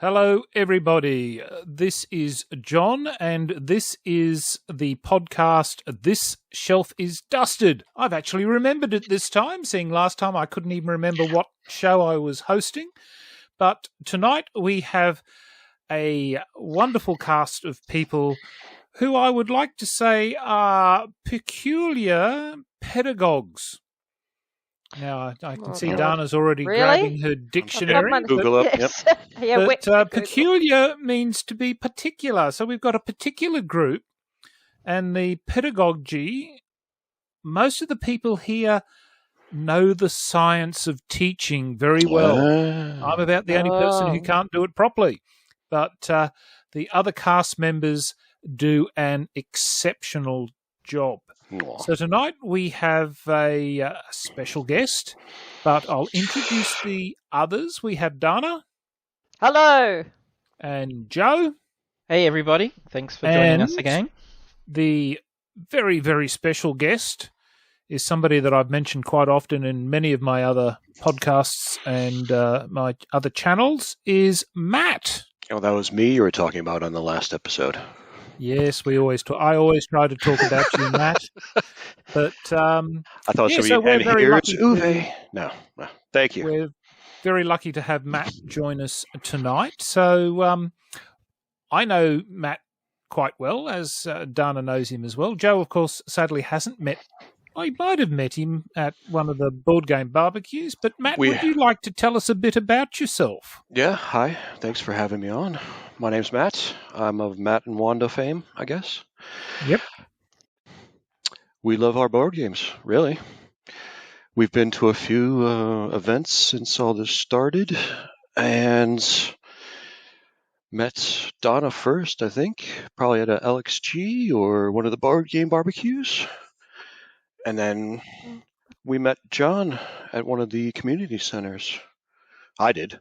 Hello, everybody. This is John, and this is the podcast, This Shelf is Dusted. I've actually remembered it this time, seeing last time I couldn't even remember what show I was hosting. But tonight we have a wonderful cast of people who I would like to say are peculiar pedagogues. Now, I can see Dana's already grabbing her dictionary. Google it. Yes. Yep. But peculiar means to be particular. So we've got a particular group, and the pedagogy, most of the people here know the science of teaching very well. I'm about the only person who can't do it properly. But the other cast members do an exceptional job. So tonight we have a special guest, but I'll introduce the others. We have Dana. Hello. And Joe. Hey, everybody. Thanks for joining us again. The very, very special guest is somebody that I've mentioned quite often in many of my other podcasts and my other channels, is Matt. Oh, that was me you were talking about on the last episode. Yes, we always talk. I always try to talk about you, Matt. But I thought so and here's Uwe. No, thank you. We're very lucky to have Matt join us tonight. So I know Matt quite well, as Dana knows him as well. Joe, of course, sadly hasn't met. I might have met him at one of the board game barbecues. But Matt, would you like to tell us a bit about yourself? Yeah, hi. Thanks for having me on. My name's Matt. I'm of Matt and Wanda fame, I guess. Yep. We love our board games, really. We've been to a few events since all this started, and met Donna first, I think, probably at a LXG or one of the board game barbecues. And then we met John at one of the community centers. I did.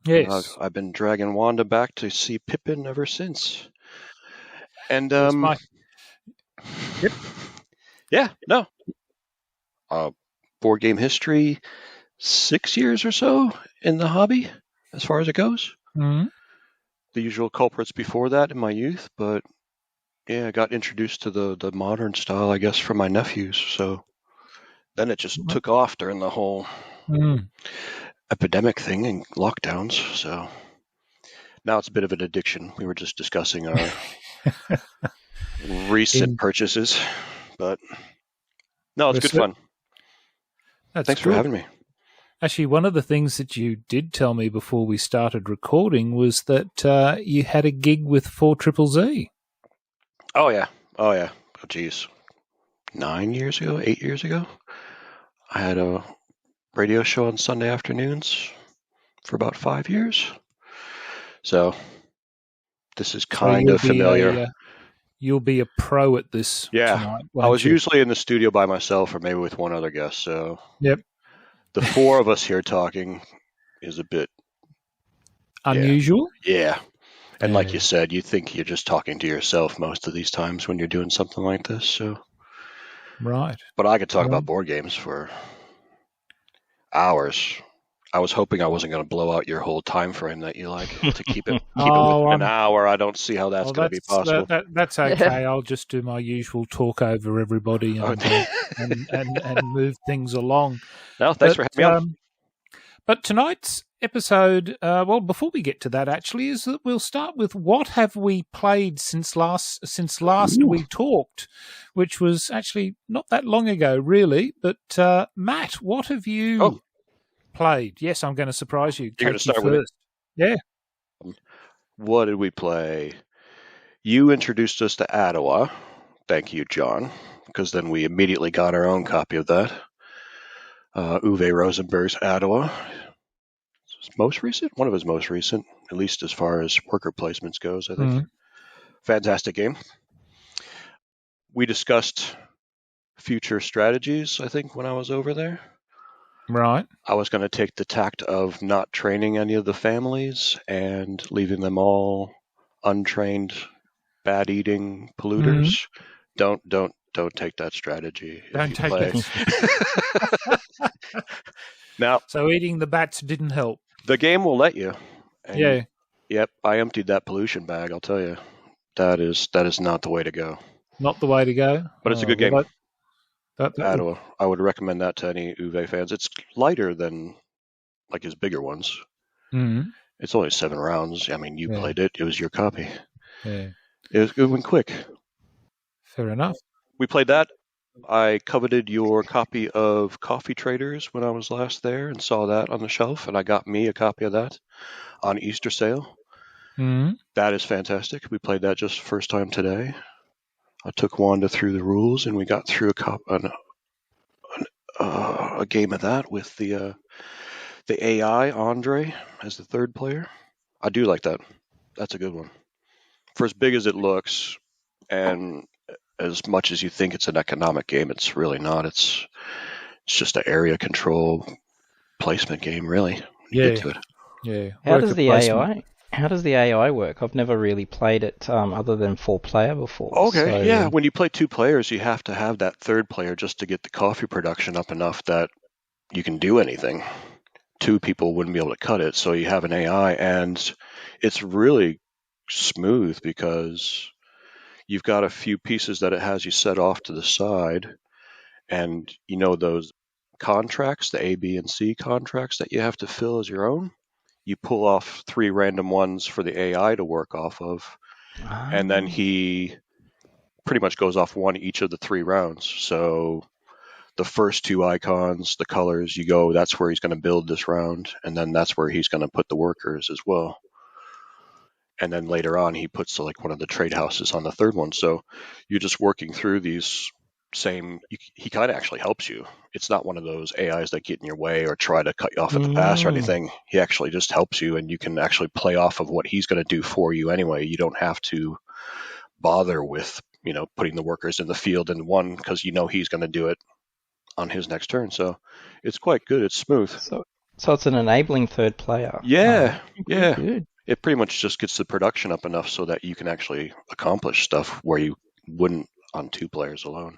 Yes. I've been dragging Wanda back to see Pippin ever since. And Yep. Yeah, no. Board game history, 6 years or so in the hobby, as far as it goes. Mm-hmm. The usual culprits before that in my youth, but yeah, I got introduced to the modern style, I guess, from my nephews. So then it just took off during the whole epidemic thing and lockdowns. So now it's a bit of an addiction. We were just discussing our recent purchases, but no, it's good fun. Thanks for having me. Actually, one of the things that you did tell me before we started recording was that you had a gig with 4ZZZ. Oh, yeah. Oh, geez. 8 years ago, I had a radio show on Sunday afternoons for about 5 years. So this is kind of familiar. You'll be a pro at this tonight. I was usually in the studio by myself or maybe with one other guest. So yep. The four of us here talking is a bit unusual. Yeah. And like you said, you think you're just talking to yourself most of these times when you're doing something like this. So, right. But I could talk about board games for hours. I was hoping I wasn't going to blow out your whole time frame that you like to keep it within an hour. I don't see how that's going to be possible. That's okay. I'll just do my usual talk over everybody and move things along. No, thanks for having me on. But tonight's episode, before we get to that, actually, is that we'll start with what have we played since last we talked, which was actually not that long ago, really. But Matt, what have you played? Yes, I'm going to surprise you. You're going to start with it? Yeah. What did we play? You introduced us to Ottawa. Thank you, John, because then we immediately got our own copy of that. Uwe Rosenberg's Ottawa. Most recent? One of his most recent, at least as far as worker placements goes, I think. Mm-hmm. Fantastic game. We discussed future strategies, I think, when I was over there. Right. I was going to take the tact of not training any of the families and leaving them all untrained, bad eating polluters. Mm-hmm. Don't take that strategy. Don't take that. Now, so eating the bats didn't help. The game will let you. And Yep, I emptied that pollution bag. I'll tell you, that is not the way to go. Not the way to go. But it's a good game. That I would recommend that to any Uwe fans. It's lighter than like his bigger ones. Mm-hmm. It's only 7 rounds. I mean, you played it. It was your copy. Yeah. It went quick. Fair enough. We played that. I coveted your copy of Coffee Traders when I was last there and saw that on the shelf, and I got me a copy of that on Easter sale. Mm-hmm. That is fantastic. We played that just first time today. I took Wanda through the rules, and we got through a game of that with the AI Andre as the third player. I do like that. That's a good one. For as big as it looks, and as much as you think it's an economic game, it's really not. It's just an area control placement game, really. When you get to it. Yeah. How does the AI work? I've never really played it other than 4-player before. Okay, so... yeah. When you play 2 players, you have to have that third player just to get the coffee production up enough that you can do anything. 2 people wouldn't be able to cut it, so you have an AI, and it's really smooth because you've got a few pieces that it has you set off to the side, and you know those contracts, the A, B, and C contracts that you have to fill as your own. You pull off 3 random ones for the AI to work off of, and then he pretty much goes off 1 each of the 3 rounds. So the first 2 icons, the colors, you go, that's where he's going to build this round, and then that's where he's going to put the workers as well. And then later on, he puts like one of the trade houses on the third one. So you're just working through these he kind of actually helps you. It's not one of those AIs that get in your way or try to cut you off at the pass or anything. He actually just helps you, and you can actually play off of what he's going to do for you anyway. You don't have to bother with, putting the workers in the field in 1 because he's going to do it on his next turn. So it's quite good. It's smooth. So it's an enabling third player. Yeah, yeah. Good. It pretty much just gets the production up enough so that you can actually accomplish stuff where you wouldn't on 2 players alone.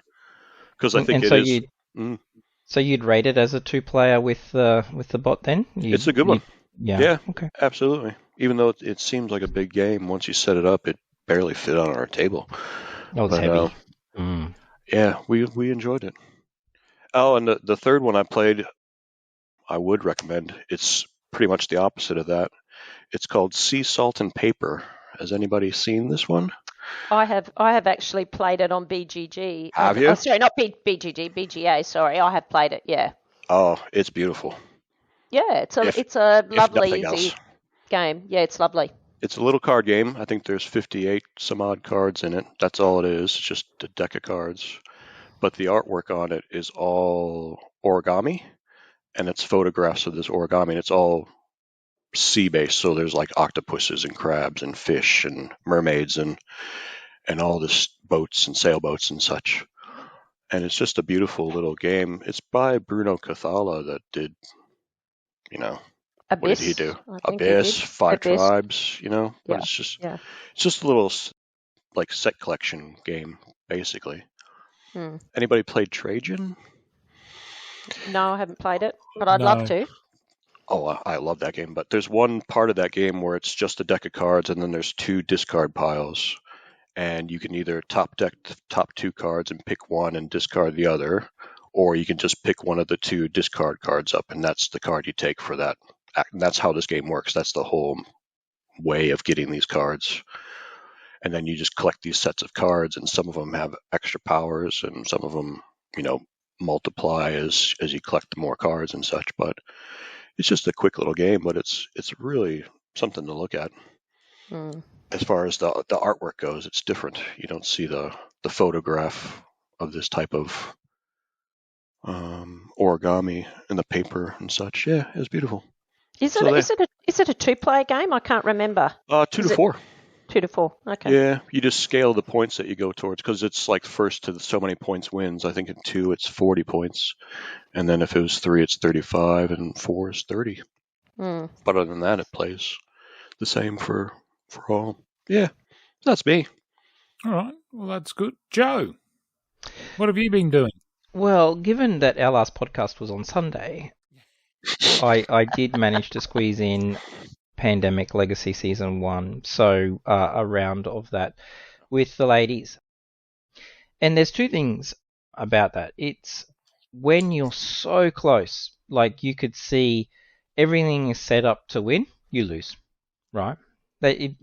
Because I think So you'd rate it as a 2-player with the bot then? It's a good one. Yeah. Okay. Absolutely. Even though it seems like a big game, once you set it up, it barely fit on our table. Oh, it's heavy. Yeah, we enjoyed it. Oh, and the third one I played, I would recommend. It's pretty much the opposite of that. It's called Sea Salt and Paper. Has anybody seen this one? I have actually played it on BGG. Have you? Sorry, not BGG, BGA. Sorry, I have played it. Yeah. Oh, it's beautiful. Yeah, it's a lovely, easy game. Yeah, it's lovely. It's a little card game. I think there's 58 some odd cards in it. That's all it is. It's just a deck of cards. But the artwork on it is all origami, and it's photographs of this origami, and it's all sea-based. So there's like octopuses and crabs and fish and mermaids and all this boats and sailboats and such. And it's just a beautiful little game. It's by Bruno Cathala that did, Abyss. What did he do? Abyss, 5 Tribes, But yeah. it's just a little like set collection game, basically. Anybody played Trajan? No, I haven't played it, but I'd love to. Oh, I love that game. But there's one part of that game where it's just a deck of cards, and then there's 2 discard piles. And you can either top deck the top 2 cards and pick one and discard the other, or you can just pick one of the 2 discard cards up, and that's the card you take for that. And that's how this game works. That's the whole way of getting these cards. And then you just collect these sets of cards, and some of them have extra powers, and some of them, multiply as you collect more cards and such. But it's just a quick little game, but it's really something to look at. As far as the artwork goes, it's different. You don't see the photograph of this type of origami in the paper and such. Yeah, it's beautiful. Is it a 2-player game? I can't remember. 2 to 4. 2 to 4. Okay. Yeah, you just scale the points that you go towards, because it's like first to so many points wins. I think in 2 it's 40 points, and then if it was 3 it's 35, and 4 is 30. But other than that, it plays the same for all. Yeah, that's me. All right. Well, that's good. Joe, what have you been doing? Well, given that our last podcast was on Sunday, I did manage to squeeze in Pandemic Legacy Season 1, so a round of that with the ladies. And there's two things about that. It's when you're so close, like you could see everything is set up to win, you lose, right? It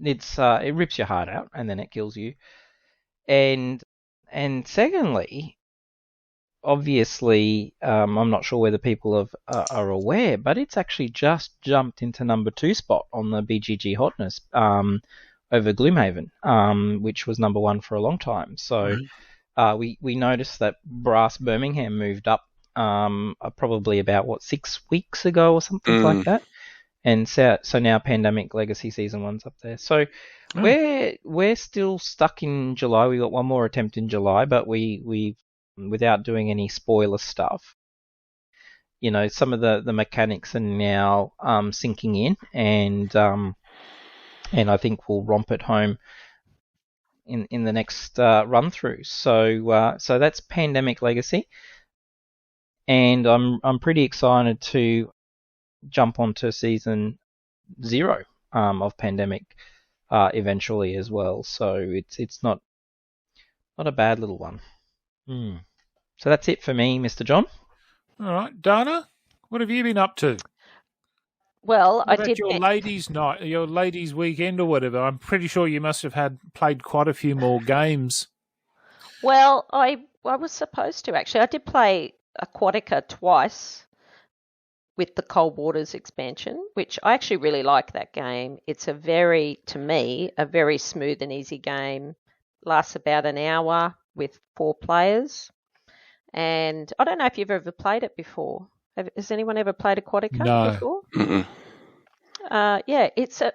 rips your heart out and then it kills you. And secondly, obviously, I'm not sure whether people are aware, but it's actually just jumped into number 2 spot on the BGG hotness over Gloomhaven, which was number 1 for a long time. So we noticed that Brass Birmingham moved up probably about 6 weeks ago or something like that, and so now Pandemic Legacy Season 1's up there. So we're still stuck in July. We got one more attempt in July, but we without doing any spoiler stuff, some of the mechanics are now sinking in, and I think we'll romp it home in the next run through. So that's Pandemic Legacy, and I'm pretty excited to jump onto Season 0 of Pandemic eventually as well. So it's not a bad little one. So that's it for me, Mr. John. All right, Dana, what have you been up to? Well, I did your ladies' night, your ladies' weekend, or whatever. I'm pretty sure you must have played quite a few more games. Well, I was supposed to actually. I did play Aquatica twice with the Cold Waters expansion, which I actually really like that game. It's to me, a very smooth and easy game. Lasts about an hour with 4 players. And I don't know if you've ever played it before. Has anyone ever played Aquatica before? Mm-mm. Yeah, it's a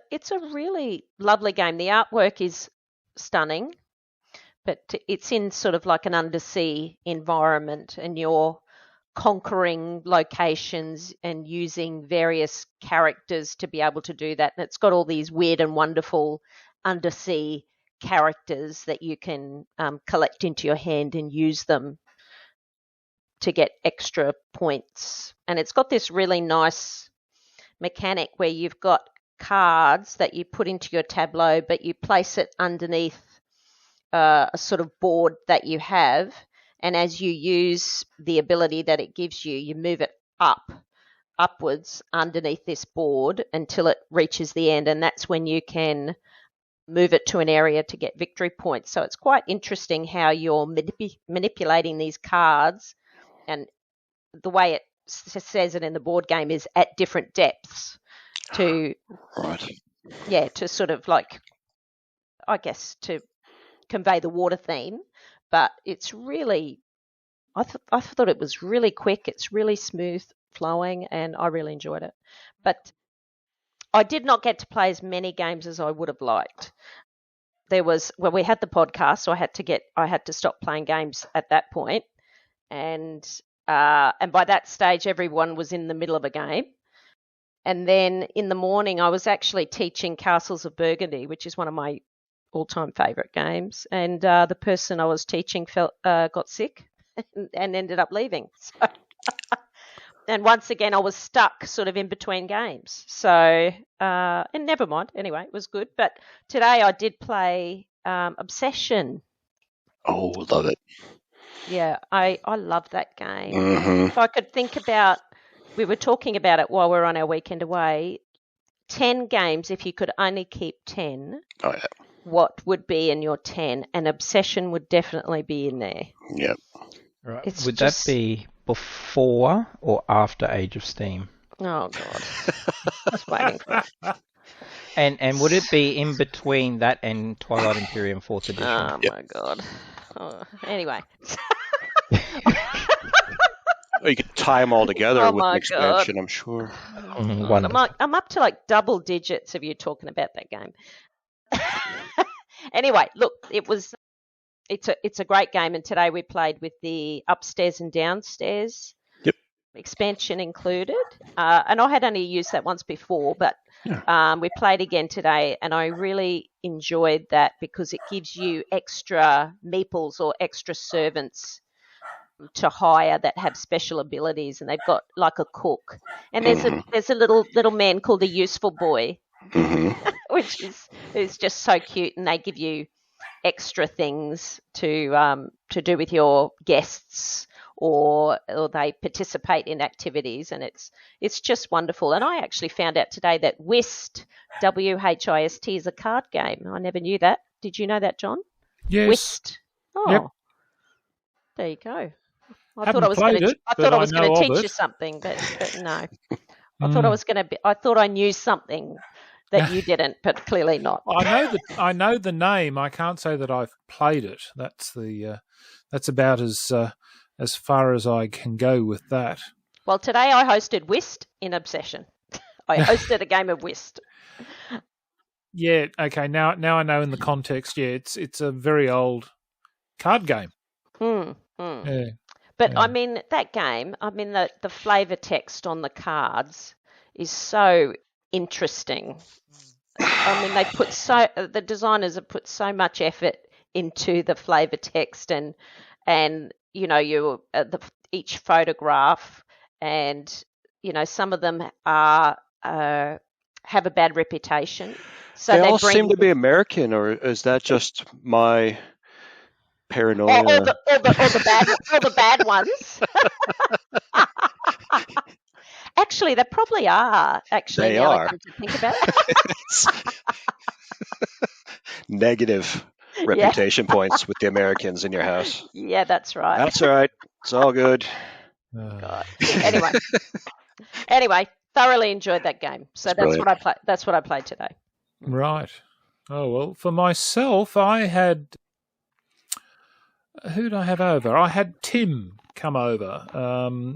really lovely game. The artwork is stunning, but it's in sort of like an undersea environment, and you're conquering locations and using various characters to be able to do that. And it's got all these weird and wonderful undersea characters that you can collect into your hand and use them to get extra points. And it's got this really nice mechanic where you've got cards that you put into your tableau, but you place it underneath a sort of board that you have. And as you use the ability that it gives you, you move it upwards underneath this board until it reaches the end. And that's when you can move it to an area to get victory points. So it's quite interesting how you're manipulating these cards. And the way it says it in the board game is at different depths to sort of like, I guess, to convey the water theme. But it's really, I thought it was really quick. It's really smooth flowing, and I really enjoyed it. But I did not get to play as many games as I would have liked. We had the podcast, so I had to stop playing games at that point. And by that stage, everyone was in the middle of a game. And then in the morning, I was actually teaching Castles of Burgundy, which is one of my all-time favourite games. And the person I was teaching got sick and ended up leaving. So, and once again, I was stuck sort of in between games. So, and never mind. Anyway, it was good. But today I did play Obsession. Oh, love it. Yeah, I love that game. Mm-hmm. If I could think about, we were talking about it while we were on our weekend away, 10 games, if you could only keep 10, what would be in your 10? And Obsession would definitely be in there. Yep. Right. Would that be before or after Age of Steam? Oh, God. Just waiting for it. And would it be in between that and Twilight Imperium 4th edition? Oh, my God. Oh, anyway. Well, you could tie them all together with an expansion, I'm sure. I'm up to like double digits of you talking about that game. Anyway, look, it's a great game, and today we played with the upstairs and downstairs expansion included. And I had only used that once before, but we played again today, and I really enjoyed that because it gives you extra meeples or extra servants to hire that have special abilities, and they've got like a cook, and there's a little man called a useful boy which is just so cute, and they give you extra things to do with your guests, or they participate in activities, and it's just wonderful. And I actually found out today that Whist, WHIST, is a card game. I never knew that. Did you know that, John? Yes. Whist. Oh, Yep. There you go. I Haven't thought I was played going to. it, I but thought I I was going know to of teach it. you something, but no. I thought I knew something that you didn't, but clearly not. I know the name. I can't say that I've played it. That's about as far as I can go with that. Well, today I hosted Whist in Obsession. I hosted a game of Whist. Yeah. Okay. Now I know in the context. Yeah, it's a very old card game. Yeah. But I mean that game. I mean the flavour text on the cards is so interesting. I mean the designers have put so much effort into the flavour text, and you know each photograph, and you know some of them are have a bad reputation. So they all seem to be American, or is that just my paranoia? Or the bad ones. Actually, they probably are. Actually, They now are. I come to think about it. Negative reputation points with the Americans in your house. Yeah, that's right. That's all right. It's all good. God. Anyway, thoroughly enjoyed that game. So that's what I played. That's what I played today. Right. Oh well, for myself, I had. Who did I have over? I had Tim come over,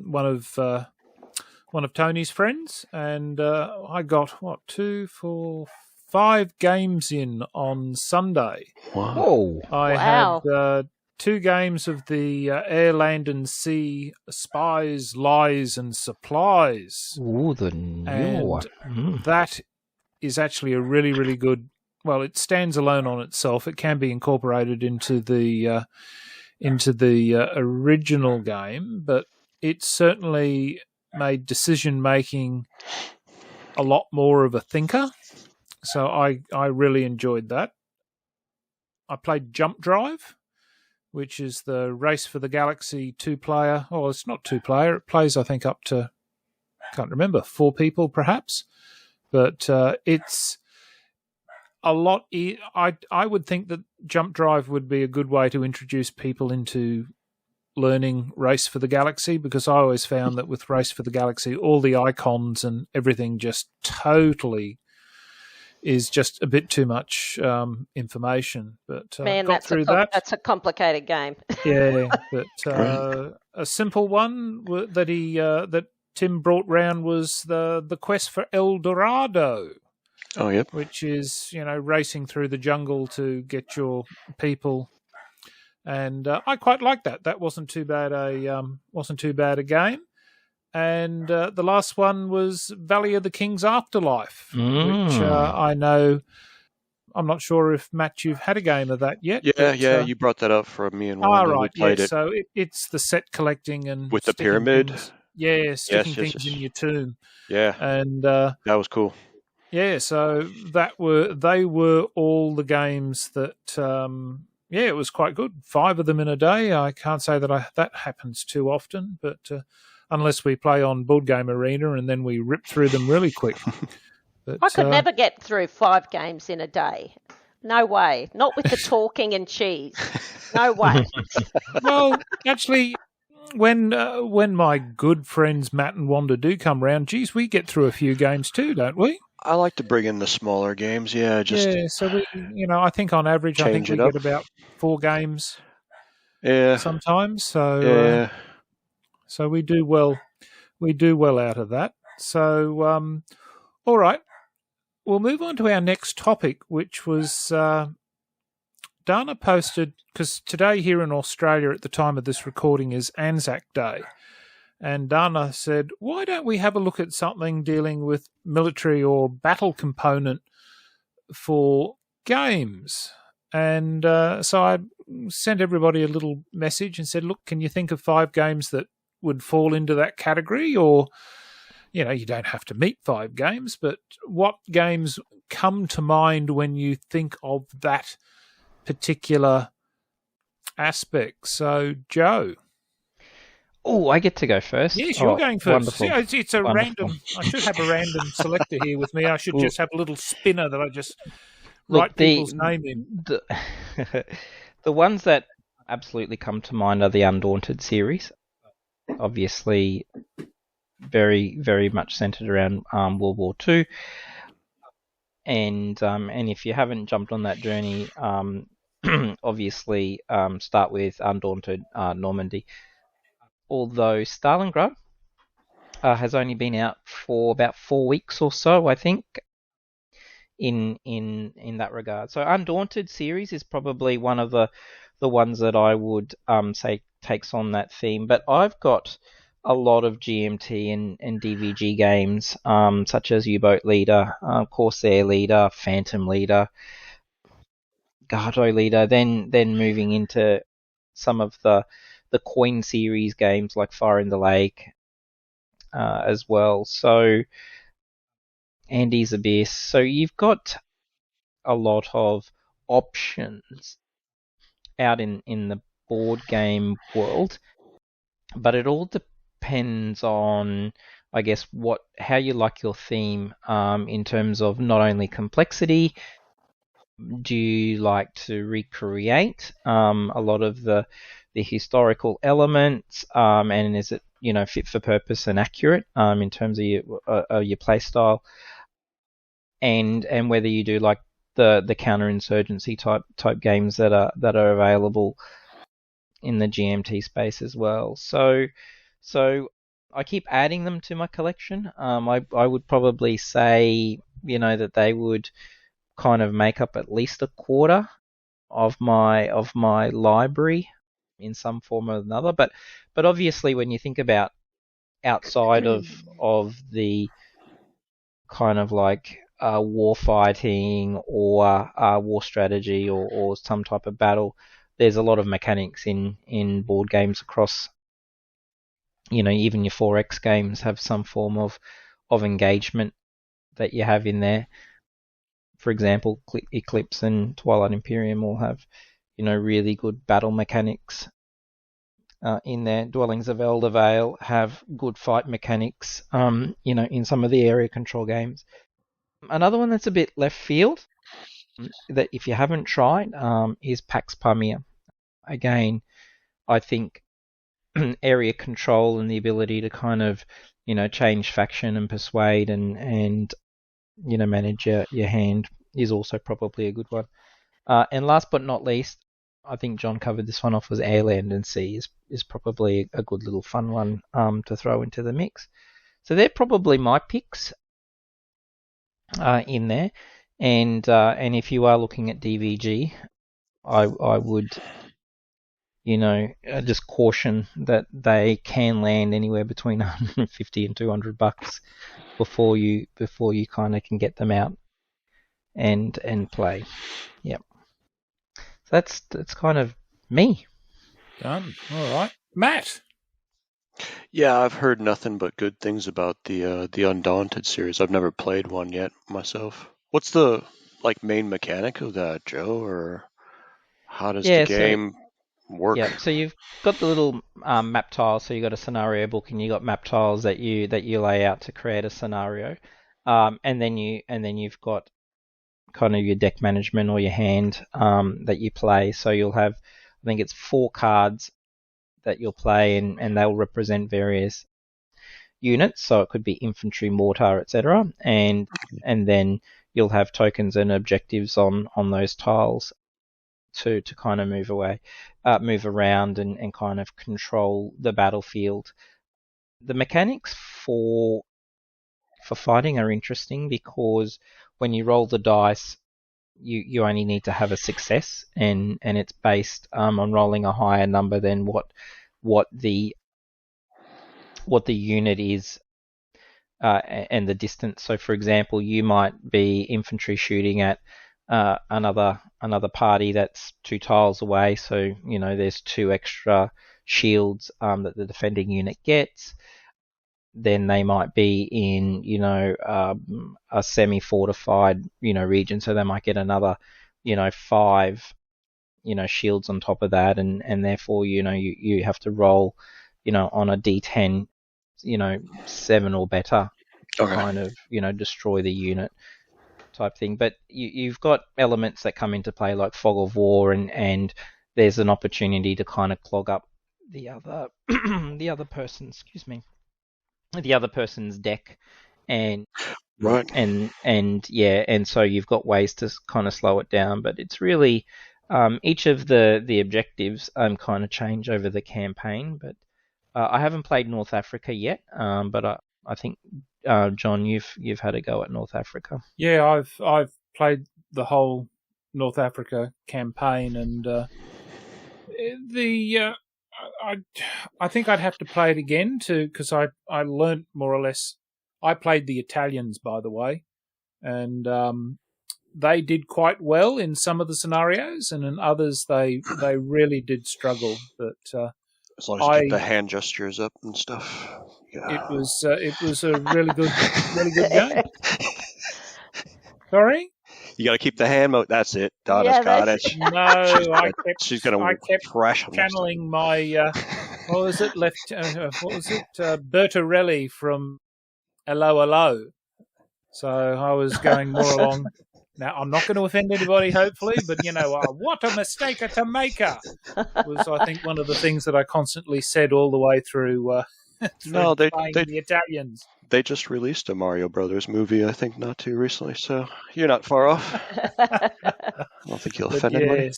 one of Tony's friends, and I got 2, 4, 5 games in on Sunday. Wow! I had 2 games of the Air, Land and Sea Spies, Lies and Supplies. Ooh, the new one. That is actually a really, really good. Well, it stands alone on itself. It can be incorporated into the original game, but it certainly made decision making a lot more of a thinker. So I really enjoyed that. I played Jump Drive, which is the Race for the Galaxy 2-player. Oh, it's not 2-player. It plays, I think, up to, can't remember, 4 people perhaps. But it's a lot. I would think that Jump Drive would be a good way to introduce people into learning Race for the Galaxy, because I always found that with Race for the Galaxy, all the icons and everything just totally is just a bit too much information. But man, got through that. That's a complicated game. Yeah, but a simple one that Tim brought round was the quest for El Dorado. Oh, yep. Which is, racing through the jungle to get your people, and I quite liked that. That wasn't too bad a game. And the last one was Valley of the King's Afterlife, which I know. I'm not sure if Matt, you've had a game of that yet. Yeah, you brought that up for me and Wanda. Right, we played it. So it's the set collecting and with the pyramid. Sticking things in your tomb. Yeah, and that was cool. Yeah, so they were all the games that it was quite good. 5 of them in a day. I can't say that that happens too often, but unless we play on Board Game Arena and then we rip through them really quick. But, I could never get through 5 games in a day. No way. Not with the talking and cheese. No way. Well, actually, when my good friends Matt and Wanda do come round, geez, we get through a few games too, don't we? I like to bring in the smaller games. So we, I think on average, we get about 4 games. Yeah. Sometimes, so so we do well. We do well out of that. So, all right, we'll move on to our next topic, which was Dana posted, because today here in Australia at the time of this recording is ANZAC Day. And Dana said, why don't we have a look at something dealing with military or battle component for games? And so I sent everybody a little message and said, look, can you think of 5 games that would fall into that category? Or, you don't have to meet 5 games, but what games come to mind when you think of that particular aspect? So, Joe. Oh, I get to go first. Yes, you're going first. Wonderful. See, it's a Wonderful. random. I should have a random selector here with me. I should just have a little spinner that I just write people's name in. The ones that absolutely come to mind are the Undaunted series. Obviously, very, very much centered around World War II. And if you haven't jumped on that journey, obviously start with Undaunted Normandy. Although Stalingrad has only been out for about 4 weeks or so, I think, in that regard. So Undaunted series is probably one of the ones that I would say takes on that theme. But I've got a lot of GMT and DVG games, such as U-Boat Leader, Corsair Leader, Phantom Leader, Gardo Leader, then moving into some of the coin series games like Fire in the Lake as well. So Andy's Abyss. So you've got a lot of options out in the board game world, but it all depends on, I guess, how you like your theme in terms of not only complexity. Do you like to recreate a lot of the historical elements, and is it fit for purpose and accurate in terms of your play style, and whether you do like the counterinsurgency type games that are available in the GMT space as well. So I keep adding them to my collection. I would probably say that they would kind of make up at least a quarter of my library in some form or another. But obviously, when you think about outside of the kind of like war fighting or war strategy or some type of battle, there's a lot of mechanics in board games across. Even your 4X games have some form of engagement that you have in there. For example, Eclipse and Twilight Imperium all have, really good battle mechanics in there. Dwellings of Elder Vale have good fight mechanics, in some of the area control games. Another one that's a bit left field, that if you haven't tried, is Pax Pamir. Again, I think area control and the ability to kind of, change faction and persuade and manage your hand is also probably a good one. And last but not least, I think John covered this one off, was Air, Land and Sea is probably a good little fun one to throw into the mix. So they're probably my picks in there. And if you are looking at DVG, I would just caution that they can land anywhere between $150 and $200 before you kind of can get them out and play. Yep. So that's kind of me. Done. All right, Matt. Yeah, I've heard nothing but good things about the Undaunted series. I've never played one yet myself. What's the main mechanic of that, Joe, or how does the game work? Yeah, so you've got the little map tiles. So you've got a scenario book, and you've got map tiles that you lay out to create a scenario, and then you've got kind of your deck management or your hand that you play. So you'll have, I think it's 4 cards that you'll play, and they'll represent various units. So it could be infantry, mortar, etc. And then you'll have tokens and objectives on those tiles to kind of move around and kind of control the battlefield. The mechanics for fighting are interesting because when you roll the dice, you only need to have a success, and it's based on rolling a higher number than what the unit is and the distance. So, for example, you might be infantry shooting at another party that's 2 tiles away. So there's 2 extra shields that the defending unit gets. then they might be in, a semi-fortified, region. So they might get another, 5, shields on top of that, and therefore, you have to roll, on a D10, 7 or better to kind of, destroy the unit type thing. But you've got elements that come into play like fog of war, and there's an opportunity to kind of clog up the other the other person's deck, and Right. and so you've got ways to kind of slow it down. But it's really each of the objectives kind of change over the campaign. But I haven't played North Africa yet, but I think John, you've had a go at North Africa. Yeah, I've played the whole North Africa campaign, and I think I'd have to play it again because I learnt more or less. I played the Italians, by the way, and they did quite well in some of the scenarios, and in others they really did struggle. But as long as you keep the hand gestures up and stuff. Yeah. It was a really good game. Sorry? You got to keep the hand mode. That's it. Donna's got it. No, she's going to crash on channeling my what was it? Bertorelli from Hello Hello. So I was going more along. Now I'm not going to offend anybody, hopefully, but what a mistake to make was, I think, one of the things that I constantly said all the way through. No, they the Italians. They just released a Mario Brothers movie, I think, not too recently, so you're not far off. I don't think you'll offend anybody.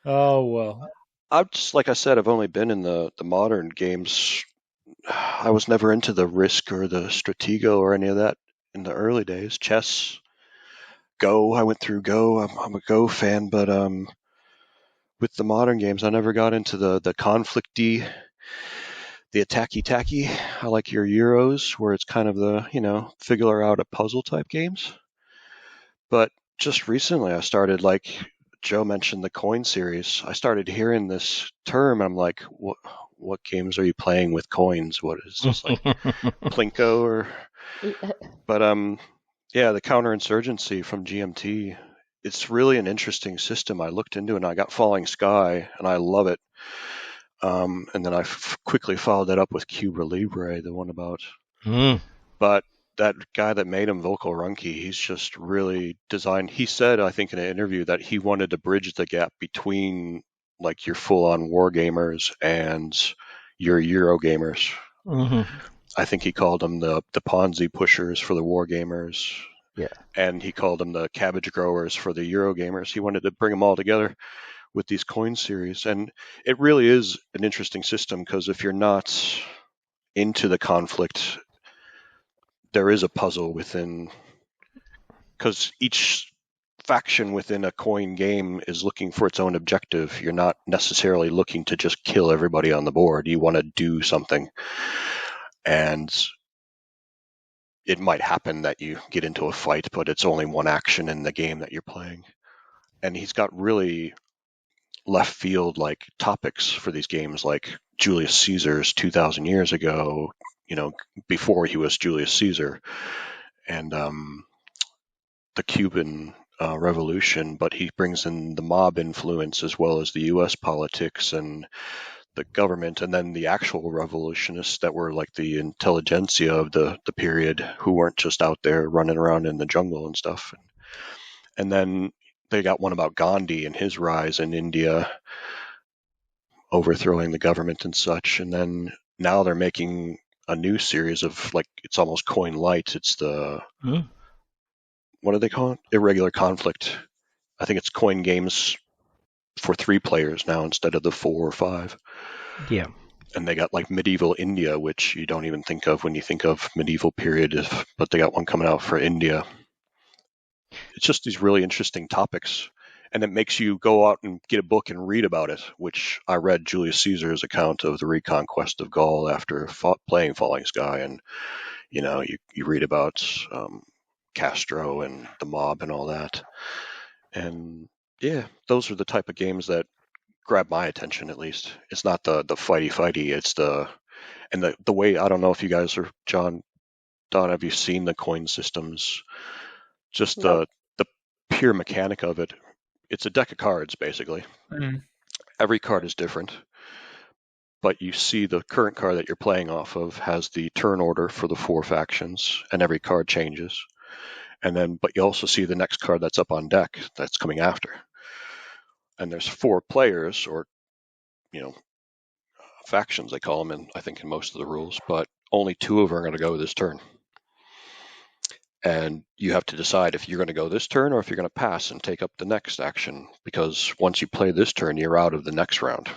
Oh, well. I've just, like I said, I've only been in the modern games. I was never into the Risk or the Stratego or any of that in the early days. Chess, Go, I went through Go. I'm a Go fan, but with the modern games, I never got into the conflict-y, the attacky-tacky. I like your Euros, where it's kind of the, figure out a puzzle type games. But just recently I started, like Joe mentioned, the coin series. I started hearing this term. I'm like, what games are you playing with coins? What is this, like Plinko or... But yeah, the counterinsurgency from GMT, it's really an interesting system. I looked into it and I got Falling Sky and I love it. And then I quickly followed that up with Cuba Libre, the one about... But that guy that made him, Volko Ruhnke, he's just really designed... He said, I think in an interview, that he wanted to bridge the gap between like your full-on war gamers and your Euro gamers. Mm-hmm. I think he called them the Ponzi pushers for the war gamers. Yeah. And he called them the cabbage growers for the Euro gamers. He wanted to bring them all together with these coin series. And it really is an interesting system, because if you're not into the conflict, there is a puzzle within, because each faction within a coin game is looking for its own objective. You're not necessarily looking to just kill everybody on the board. You want to do something. And it might happen that you get into a fight, but it's only one action in the game that you're playing. And he's got really left field like topics for these games, like Julius Caesar's 2,000 years ago, before he was Julius Caesar, and the Cuban Revolution. But he brings in the mob influence as well as the U.S. politics and the government, and then the actual revolutionists that were like the intelligentsia of the period, who weren't just out there running around in the jungle and stuff. And then they got one about Gandhi and his rise in India, overthrowing the government and such. And then now they're making a new series of, like, it's almost coin light. It's the, what do they call it? Irregular conflict. I think it's coin games for 3 players now instead of the 4 or 5. Yeah. And they got like medieval India, which you don't even think of when you think of medieval period, but they got one coming out for India. It's just these really interesting topics. And it makes you go out and get a book and read about it, which I read Julius Caesar's account of the reconquest of Gaul after playing Falling Sky. And, you read about Castro and the mob and all that. And yeah, those are the type of games that grab my attention, at least. It's not the fighty, it's the And the way, I don't know if you guys are, John, Don, have you seen the coin systems? Just No. the pure mechanic of it. It's a deck of cards, basically. Mm. Every card is different, but you see the current card that you're playing off of has the turn order for the 4 factions, and every card changes. And then, but you also see the next card that's up on deck that's coming after. And there's 4 players, or factions they call them, in I think in most of the rules, but only 2 of them are going to go this turn. And you have to decide if you're going to go this turn or if you're going to pass and take up the next action, because once you play this turn, you're out of the next round.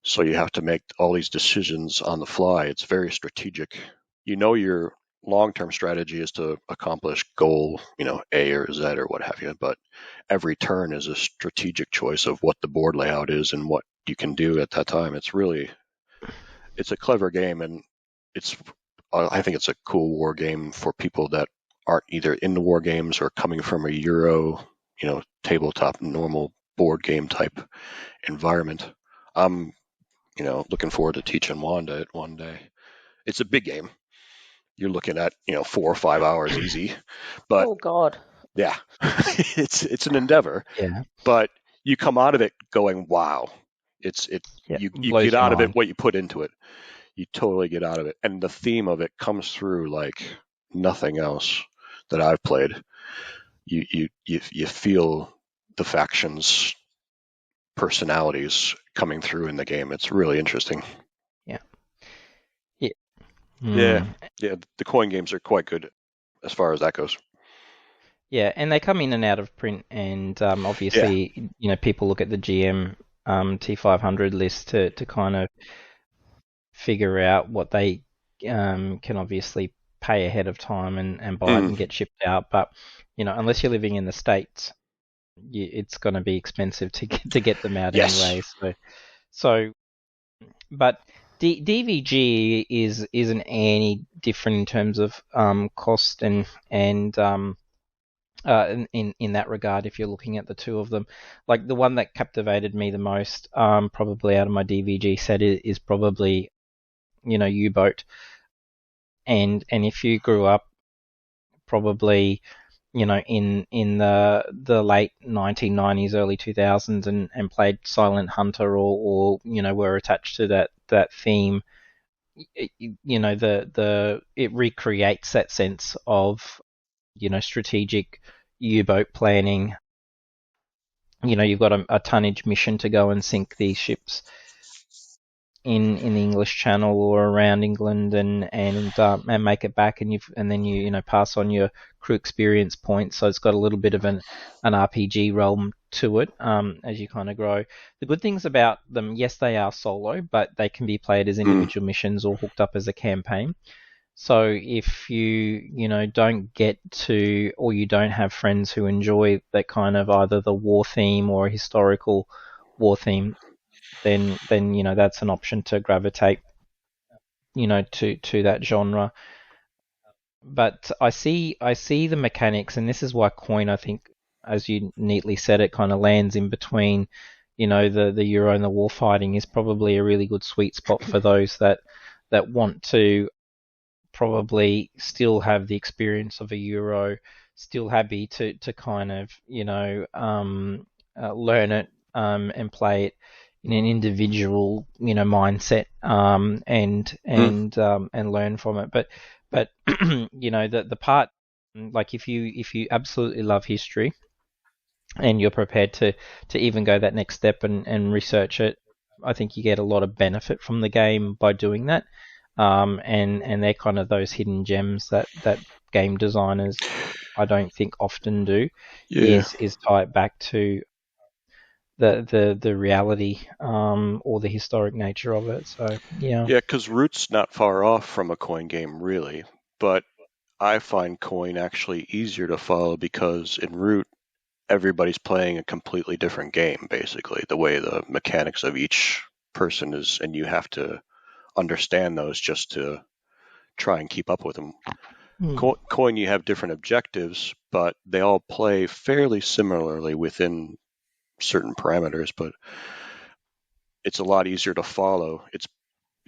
So you have to make all these decisions on the fly. It's very strategic. Your long-term strategy is to accomplish goal, A or Z or what have you, but every turn is a strategic choice of what the board layout is and what you can do at that time. It's a clever game, and I think it's a cool war game for people that aren't either into war games or coming from a Euro, tabletop normal board game type environment. I'm, looking forward to teaching Wanda it one day. It's a big game. You're looking at, 4 or 5 hours easy, but Oh God. yeah, it's an endeavor. Yeah. But you come out of it going, wow. You get out of it what you put into it. You totally get out of it. And the theme of it comes through like nothing else that I've played. You feel the factions' personalities coming through in the game. It's really interesting. Yeah. Yeah. The coin games are quite good as far as that goes. Yeah, and they come in and out of print, and obviously, people look at the GM T500 list to kind of figure out what they can obviously pay ahead of time and buy it and get shipped out. But unless you're living in the States, it's going to be expensive to get them out anyway. So, but DVG isn't any different in terms of cost and in that regard. If you're looking at the 2 of them, like the one that captivated me the most, probably out of my DVG set is probably U-Boat, and if you grew up probably in the late 1990s, early 2000s, and played Silent Hunter or were attached to that theme, it recreates that sense of strategic U-boat planning. You've got a tonnage mission to go and sink these ships in the English Channel or around England and make it back, and then you pass on your crew experience points. So it's got a little bit of an RPG realm to it as you kind of grow. The good things about them, yes, they are solo, but they can be played as individual missions or hooked up as a campaign. So if you don't get to, or you don't have friends who enjoy that kind of either the war theme or a historical war theme, then that's an option to gravitate to that genre. But I see the mechanics, and this is why coin, I think, as you neatly said, it kind of lands in between the Euro and the war fighting, is probably a really good sweet spot for those that want to probably still have the experience of a Euro, still happy to kind of learn it and play it in an individual mindset and learn from it. But the part, like if you absolutely love history and you're prepared to even go that next step and research it, I think you get a lot of benefit from the game by doing that. And they're kind of those hidden gems that game designers, I don't think, often do. Is tie it back to the reality or the historic nature of it. So yeah, because Root's not far off from a coin game, really, but I find coin actually easier to follow because in Root everybody's playing a completely different game, basically, the way the mechanics of each person is, and you have to understand those just to try and keep up with them. Coin, you have different objectives, but they all play fairly similarly within certain parameters, but it's a lot easier to follow.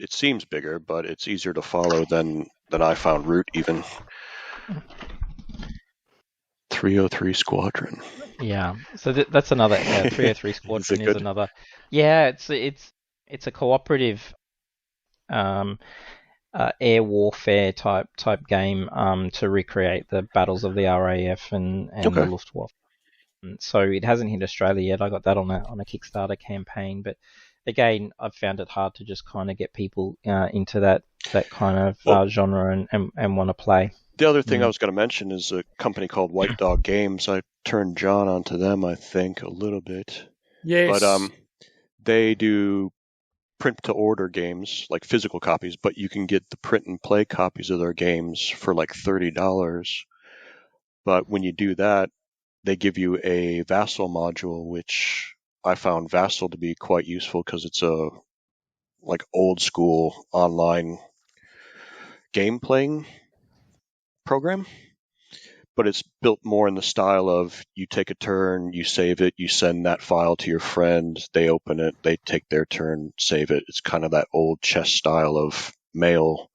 it seems bigger, but it's easier to follow than I found Root even. 303 Squadron. Yeah, so that's another 303 Squadron is another. Yeah, it's a cooperative air warfare type game to recreate the battles of the RAF and the Luftwaffe. So it hasn't hit Australia yet. I got that on a Kickstarter campaign, but again, I've found it hard to just kind of get people into that kind of genre and want to play. The other thing I was going to mention is a company called White Dog Games. I turned John onto them, I think, a little bit. Yes. But they do print-to-order games, like physical copies, but you can get the print-and-play copies of their games for like $30. But when you do that, they give you a Vassal module, which I found Vassal to be quite useful because it's a like old-school online game-playing program, but it's built more in the style of you take a turn, you save it, you send that file to your friend, they open it, they take their turn, save it. It's kind of that old chess style of mail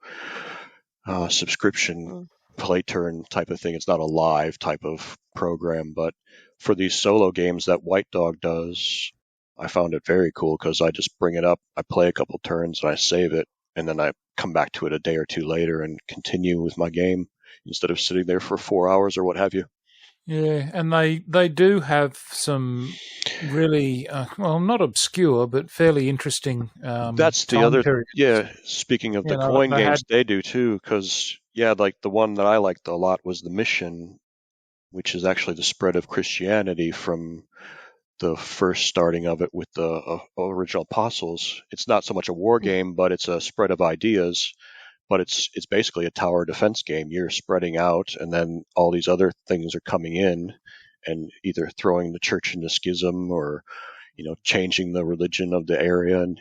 subscription play turn type of thing. It's not a live type of program, but for these solo games that White Dog does, I found it very cool because I just bring it up, I play a couple turns, and I save it, and then I come back to it a day or two later and continue with my game instead of sitting there for 4 hours or what have you. Yeah, and they do have some really, well, not obscure, but fairly interesting That's the other periods. Yeah, speaking of the coin games, they do too, because, like the one that I liked a lot was The Mission, which is actually the spread of Christianity from the first starting of it with the original apostles. It's not so much a war game, but it's a spread of ideas. But it's basically a tower defense game. You're spreading out, and then all these other things are coming in, and either throwing the church into schism or, changing the religion of the area, and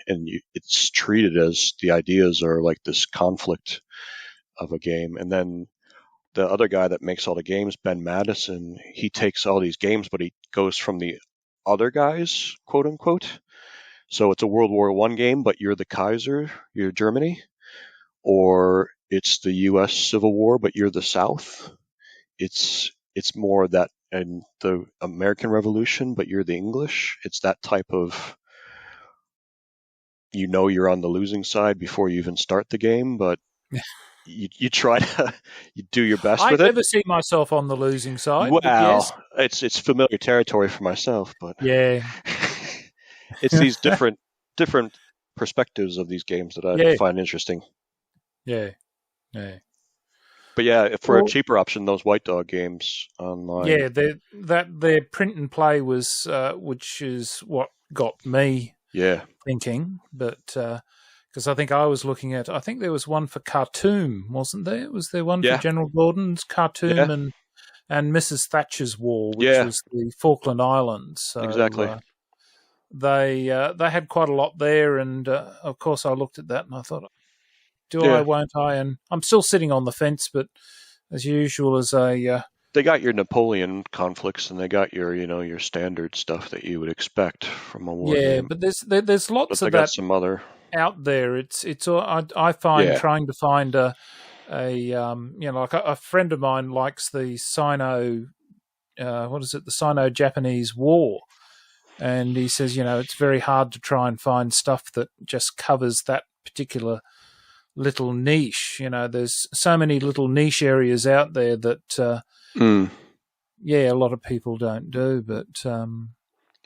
it's treated as the ideas are like this conflict of a game. And then the other guy that makes all the games, Ben Madison, he takes all these games, but he goes from the other guys, quote unquote. So it's a World War I game, but you're the Kaiser, you're Germany. Or it's the U.S. Civil War, but you're the South. It's more that, and the American Revolution, but you're the English. It's that type of, you're on the losing side before you even start the game, but you try to you do your best with it. I never see myself on the losing side. Well, yes. It's familiar territory for myself, but yeah, it's these different perspectives of these games that I find interesting. Yeah. But for a cheaper option, those White Dog games online. Yeah, their print and play was, which is what got me thinking. But because I think I was looking at, I think there was one for Khartoum, wasn't there? Was there one for General Gordon's Khartoum and Mrs. Thatcher's War, which was the Falkland Islands? So, exactly. They had quite a lot there, and of course I looked at that and I thought, I, won't I? And I'm still sitting on the fence, but as usual, they got your Napoleon conflicts, and they got your standard stuff that you would expect from a war game. But there's lots of that some other out there. It's I find trying to find like a friend of mine likes the Sino, the Sino-Japanese War, and he says it's very hard to try and find stuff that just covers that particular little niche. There's so many little niche areas out there that a lot of people don't do. But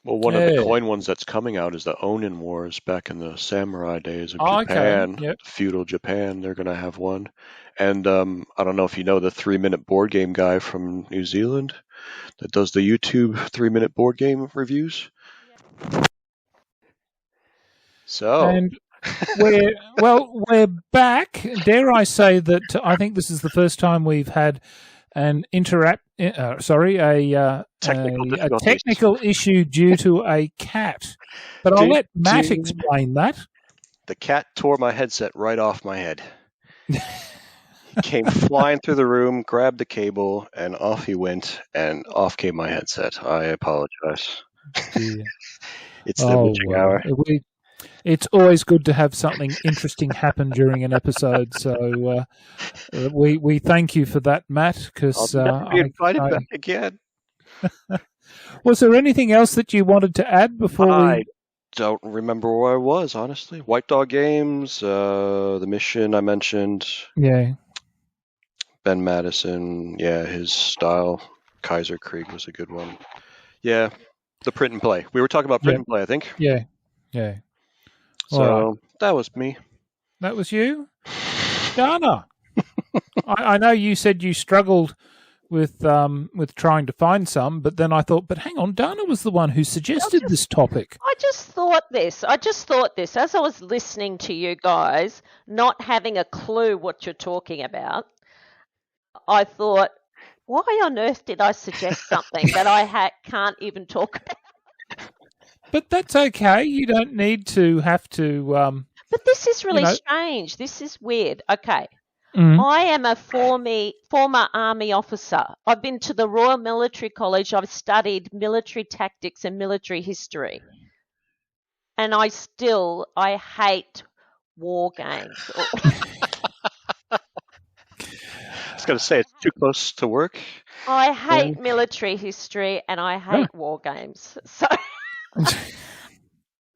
one of the coin ones that's coming out is the Onin Wars back in the samurai days of Japan. Okay. Yep. Feudal Japan, they're going to have one. And I don't know if you know the 3-minute board game guy from New Zealand that does the YouTube 3-minute board game reviews. So we're back. Dare I say that I think this is the first time we've had an technical issue due to a cat. But I'll let Matt explain that. The cat tore my headset right off my head. He came flying through the room, grabbed the cable, and off he went, and off came my headset. I apologize. Yeah. It's the witching hour. It's always good to have something interesting happen during an episode. So we thank you for that, Matt. Because I'll never be invited back again. Was there anything else that you wanted to add before I don't remember where I was, honestly. White Dog Games, the mission I mentioned. Yeah. Ben Madison, yeah, his style. Kaiser Krieg was a good one. Yeah, the print and play. We were talking about print and play, I think. Yeah. So that was me. That was you? Dana. I know you said you struggled with trying to find some, but then I thought, but hang on, Dana was the one who suggested this topic. I just thought this as I was listening to you guys, not having a clue what you're talking about. I thought, why on earth did I suggest something that I can't even talk about? But that's okay. You don't need to have to. But this is really strange. This is weird. Okay. Mm-hmm. I am a former Army officer. I've been to the Royal Military College. I've studied military tactics and military history. And I hate war games. I was going to say, it's too close to work. I hate military history and I hate war games. So,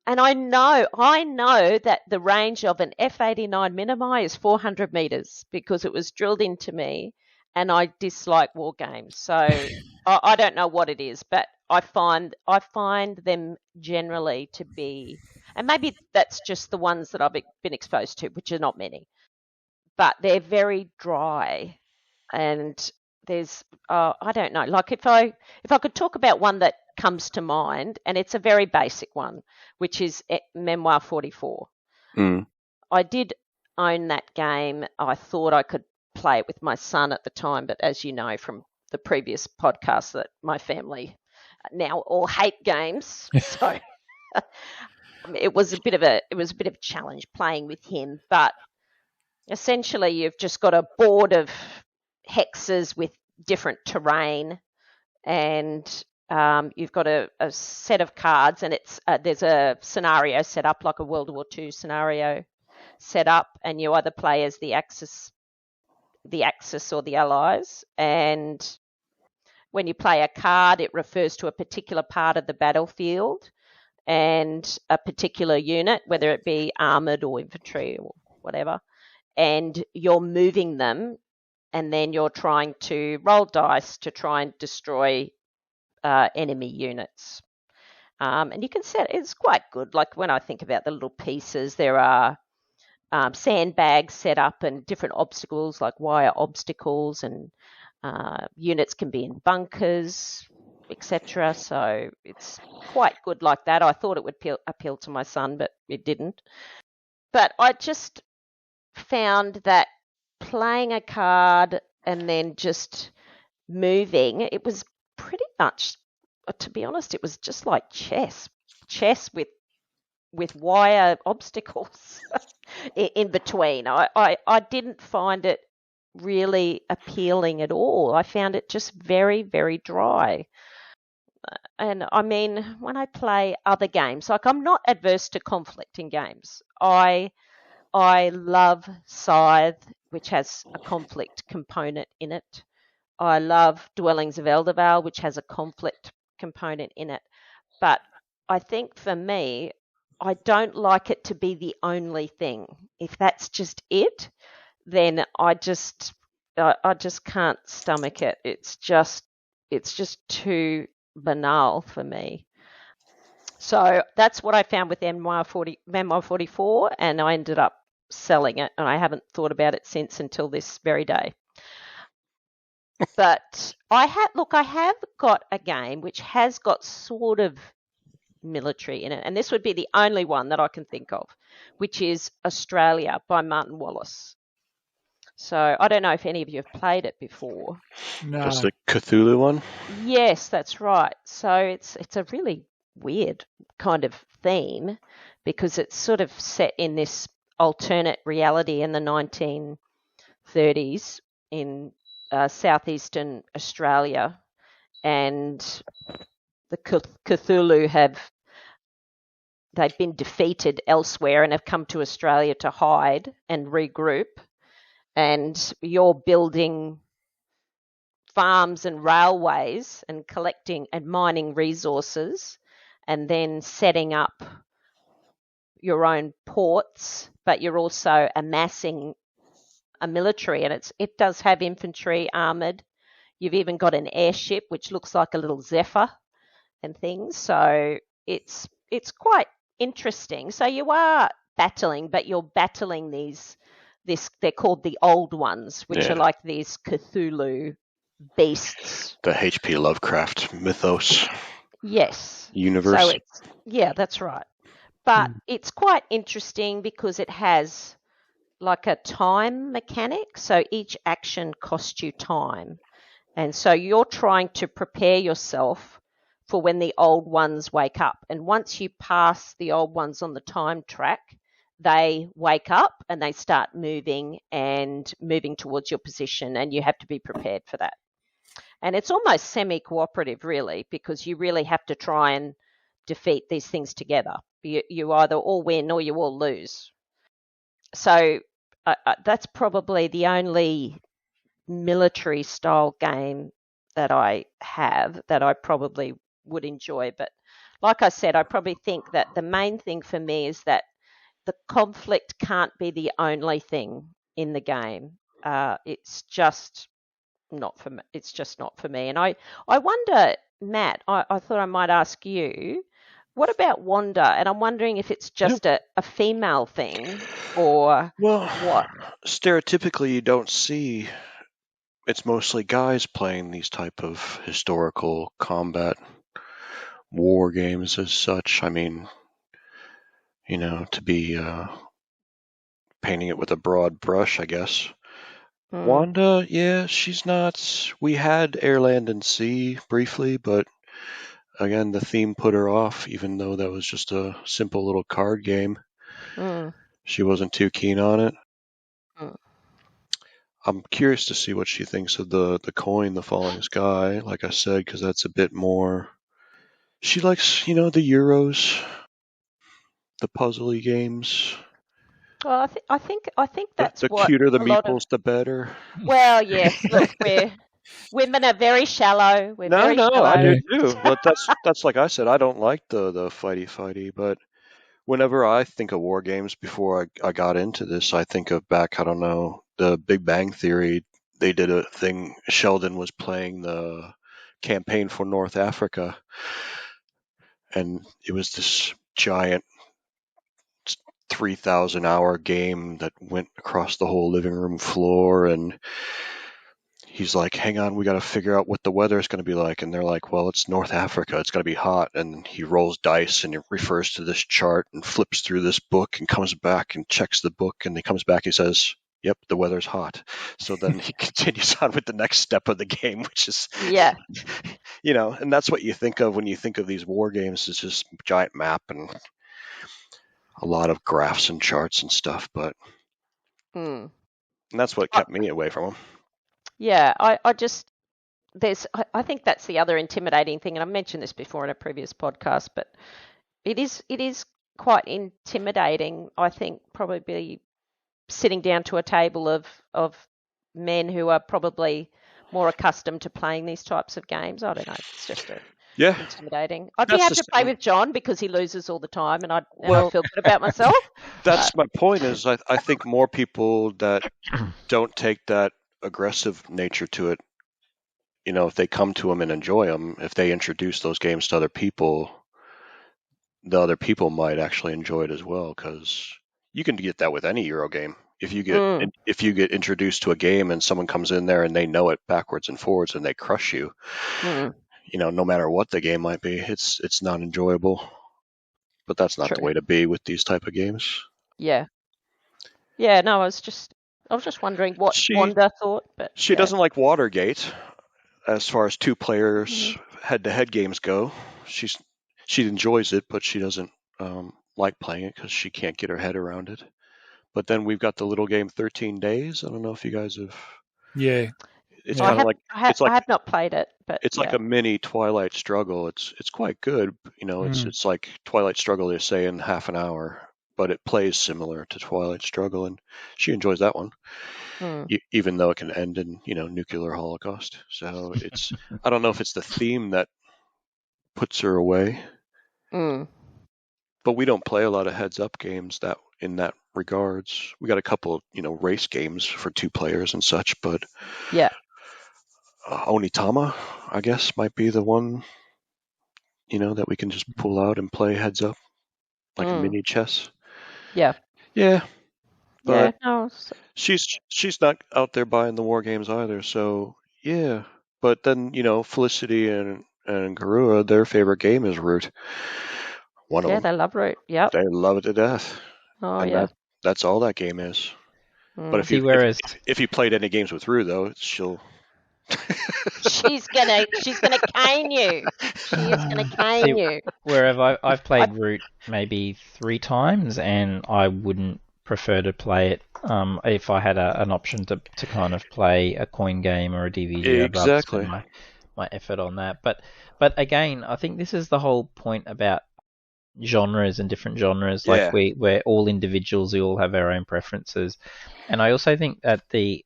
and I know that the range of an F-89 Minimi is 400 meters because it was drilled into me, and I dislike war games. So I don't know what it is, but I find them generally to be, and maybe that's just the ones that I've been exposed to, which are not many, but they're very dry. And there's, I don't know, like if I could talk about one that comes to mind, and it's a very basic one, which is Memoir 44. I did own that game. I thought I could play it with my son at the time, but as you know from the previous podcast, that my family now all hate games, so it was a bit of a challenge playing with him. But essentially, you've just got a board of hexes with different terrain, and you've got a set of cards, and it's there's a scenario set up like a World War II scenario set up, and you either play as the Axis or the Allies. And when you play a card, it refers to a particular part of the battlefield and a particular unit, whether it be armoured or infantry or whatever, and you're moving them, and then you're trying to roll dice to try and destroy enemy units. And you can set, it's quite good. Like when I think about the little pieces, there are sandbags set up and different obstacles like wire obstacles, and units can be in bunkers, etc. So it's quite good like that. I thought it would appeal to my son, but it didn't. But I just found that playing a card and then just moving, it was pretty much, to be honest, it was just like chess with wire obstacles in between. I didn't find it really appealing at all. I found it just very, very dry. And I mean, when I play other games, like I'm not adverse to conflict in games. I love Scythe, which has a conflict component in it. I love Dwellings of Eldervale, which has a conflict component in it. But I think for me, I don't like it to be the only thing. If that's just it, then I just can't stomach it. It's just too banal for me. So that's what I found with Memoir 44, and I ended up selling it, and I haven't thought about it since until this very day. But I have got a game which has got sort of military in it, and this would be the only one that I can think of, which is Australia by Martin Wallace. So I don't know if any of you have played it before. No. Just the Cthulhu one? Yes, that's right. So it's a really weird kind of theme because it's sort of set in this alternate reality in the 1930s in southeastern Australia, and the Cthulhu have they've been defeated elsewhere and have come to Australia to hide and regroup. And you're building farms and railways and collecting and mining resources and then setting up your own ports, but you're also amassing a military, and it does have infantry, armoured. You've even got an airship which looks like a little Zephyr and things. So it's quite interesting. So you are battling, but you're battling they're called the Old Ones, which are like these Cthulhu beasts. The H.P. Lovecraft mythos. Yes. Universe. So that's right. But it's quite interesting because it has like a time mechanic. So each action costs you time. And so you're trying to prepare yourself for when the old ones wake up. And once you pass the old ones on the time track, they wake up and they start moving towards your position, and you have to be prepared for that. And it's almost semi-cooperative, really, because you really have to try and defeat these things together. You either all win or you all lose. So that's probably the only military-style game that I have that I probably would enjoy. But like I said, I probably think that the main thing for me is that the conflict can't be the only thing in the game. It's just not for me. It's just not for me. And I wonder, Matt, I thought I might ask you, what about Wanda? And I'm wondering if it's just a female thing or what? Stereotypically, you don't see. It's mostly guys playing these type of historical combat war games as such. I mean, to be painting it with a broad brush, I guess. Wanda, she's not. We had Air, Land, and Sea briefly, but again, the theme put her off, even though that was just a simple little card game. She wasn't too keen on it. I'm curious to see what she thinks of the coin, the falling sky, like I said, because that's a bit more. She likes, the Euros, the puzzly games. Well, I think that's the what cuter the meeples, the better. Well, yes. Look, women are very shallow. Shallow. I do too. But that's like I said. I don't like the fighty. But whenever I think of war games, before I got into this, I think of back. I don't know, the Big Bang Theory. They did a thing. Sheldon was playing the campaign for North Africa, and it was this giant 3,000-hour game that went across the whole living room floor. And he's like, hang on, we got to figure out what the weather is going to be like. And they're like, well, it's North Africa, it's going to be hot. And he rolls dice and he refers to this chart and flips through this book and comes back and checks the book. And he comes back, he says, yep, the weather's hot. So then he continues on with the next step of the game, which is, and that's what you think of when you think of these war games. It's just a giant map and a lot of graphs and charts and stuff, but and that's what kept me away from them. Yeah, I think that's the other intimidating thing, and I mentioned this before in a previous podcast, but it is quite intimidating. I think probably sitting down to a table of men who are probably more accustomed to playing these types of games. I don't know. It's just intimidating. I'd be happy to play with John because he loses all the time, and I feel good about myself. That's my point. Is I think more people that don't take that aggressive nature to it, if they come to them and enjoy them, if they introduce those games to other people, the other people might actually enjoy it as well. Because you can get that with any Euro game. If you get introduced to a game and someone comes in there and they know it backwards and forwards and they crush you. No matter what the game might be, it's not enjoyable. But that's not the way to be with these type of games. Yeah. Yeah, no, I was just wondering what Wanda thought. But she doesn't like Watergate as far as two players head-to-head games go. She enjoys it, but she doesn't like playing it because she can't get her head around it. But then we've got the little game 13 Days. I don't know if you guys have... Yeah. It's Yeah. kind of like it's I like have not played it, but it's like a mini Twilight Struggle. It's quite good. It's like Twilight Struggle they say in half an hour, but it plays similar to Twilight Struggle, and she enjoys that one, even though it can end in nuclear holocaust. So it's I don't know if it's the theme that puts her away, but we don't play a lot of heads-up games that in that regards. We got a couple race games for 2 players and such, but yeah. Onitama, I guess, might be the one that we can just pull out and play heads up, like a mini chess. Yeah. Yeah, but No, she's not out there buying the war games either. So yeah, but then Felicity and Garua, their favorite game is Root. One of them. they love Root. Yep. They love it to death. Oh, and yeah. that's all that game is. But See, whereas if you played any games with Rue though, she'll she's gonna cane you. She is gonna cane you. Where I've played Root maybe 3 times, and I wouldn't prefer to play it if I had an option to kind of play a coin game or a DVD. Exactly. I'd rather spend my effort on that. But again, I think this is the whole point about genres and different genres. Yeah. Like we're all individuals. We all have our own preferences, and I also think that the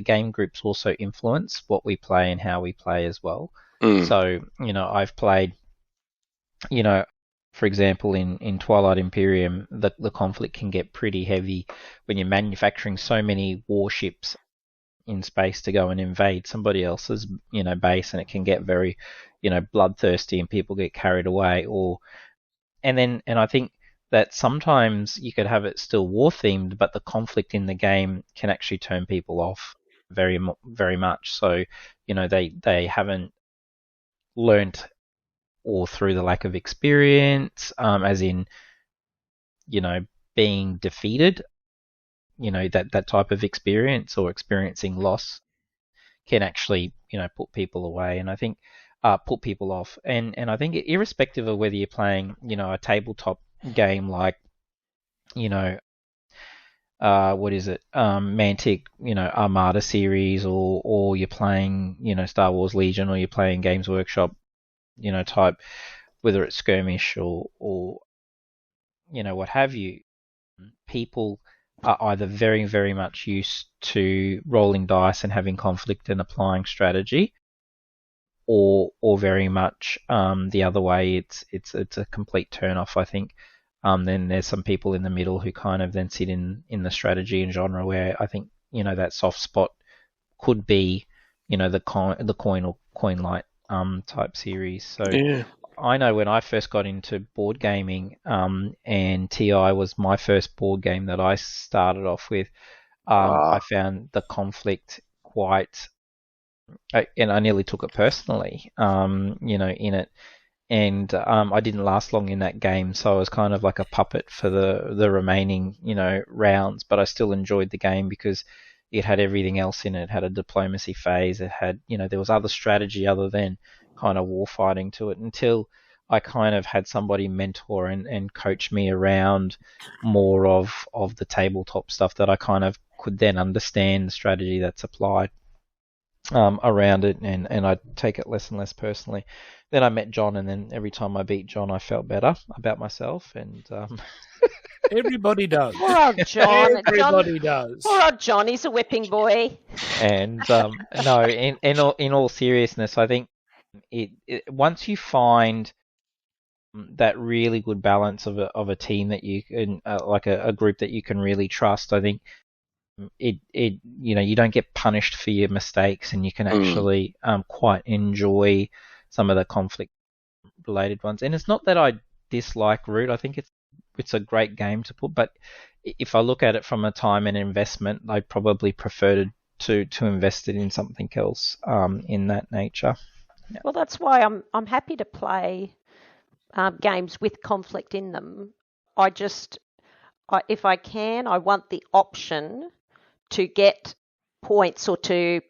game groups also influence what we play and how we play as well. So, I've played, for example, in Twilight Imperium, the conflict can get pretty heavy when you're manufacturing so many warships in space to go and invade somebody else's, base, and it can get very, bloodthirsty and people get carried away. And I think that sometimes you could have it still war themed, but the conflict in the game can actually turn people off very, very much. So, they haven't learnt, or through the lack of experience, as in, being defeated, that type of experience or experiencing loss can actually, put people away. And I think put people off. And I think irrespective of whether you're playing, a tabletop game like, what is it, Mantic, Armada series, or you're playing, Star Wars Legion, or you're playing Games Workshop, type, whether it's skirmish or what have you, people are either very, very much used to rolling dice and having conflict and applying strategy, or very much the other way. It's a complete turn off, I think. Then there's some people in the middle who kind of then sit in the strategy and genre, where I think that soft spot could be the coin or coin light type series. So yeah. I know when I first got into board gaming, and TI was my first board game that I started off with, I found the conflict quite, and I nearly took it personally, in it. And I didn't last long in that game, so I was kind of like a puppet for the remaining, rounds. But I still enjoyed the game because it had everything else in it. It had a diplomacy phase. It had, there was other strategy other than kind of war fighting to it, until I kind of had somebody mentor and coach me around more of the tabletop stuff, that I kind of could then understand the strategy that's applied around it, and I take it less and less personally. Then I met John, and then every time I beat John, I felt better about myself. And everybody does. Poor old John. Everybody does. Poor old John. He's a whipping boy. And no, in all seriousness, I think it once you find that really good balance of a team that you can, like a group that you can really trust, I think it you don't get punished for your mistakes, and you can actually quite enjoy some of the conflict related ones. And it's not that I dislike Root. I think it's a great game to put, but if I look at it from a time and investment, I probably prefer to invest it in something else in that nature. Yeah. Well, that's why I'm happy to play games with conflict in them. If I can, I want the option to get points or to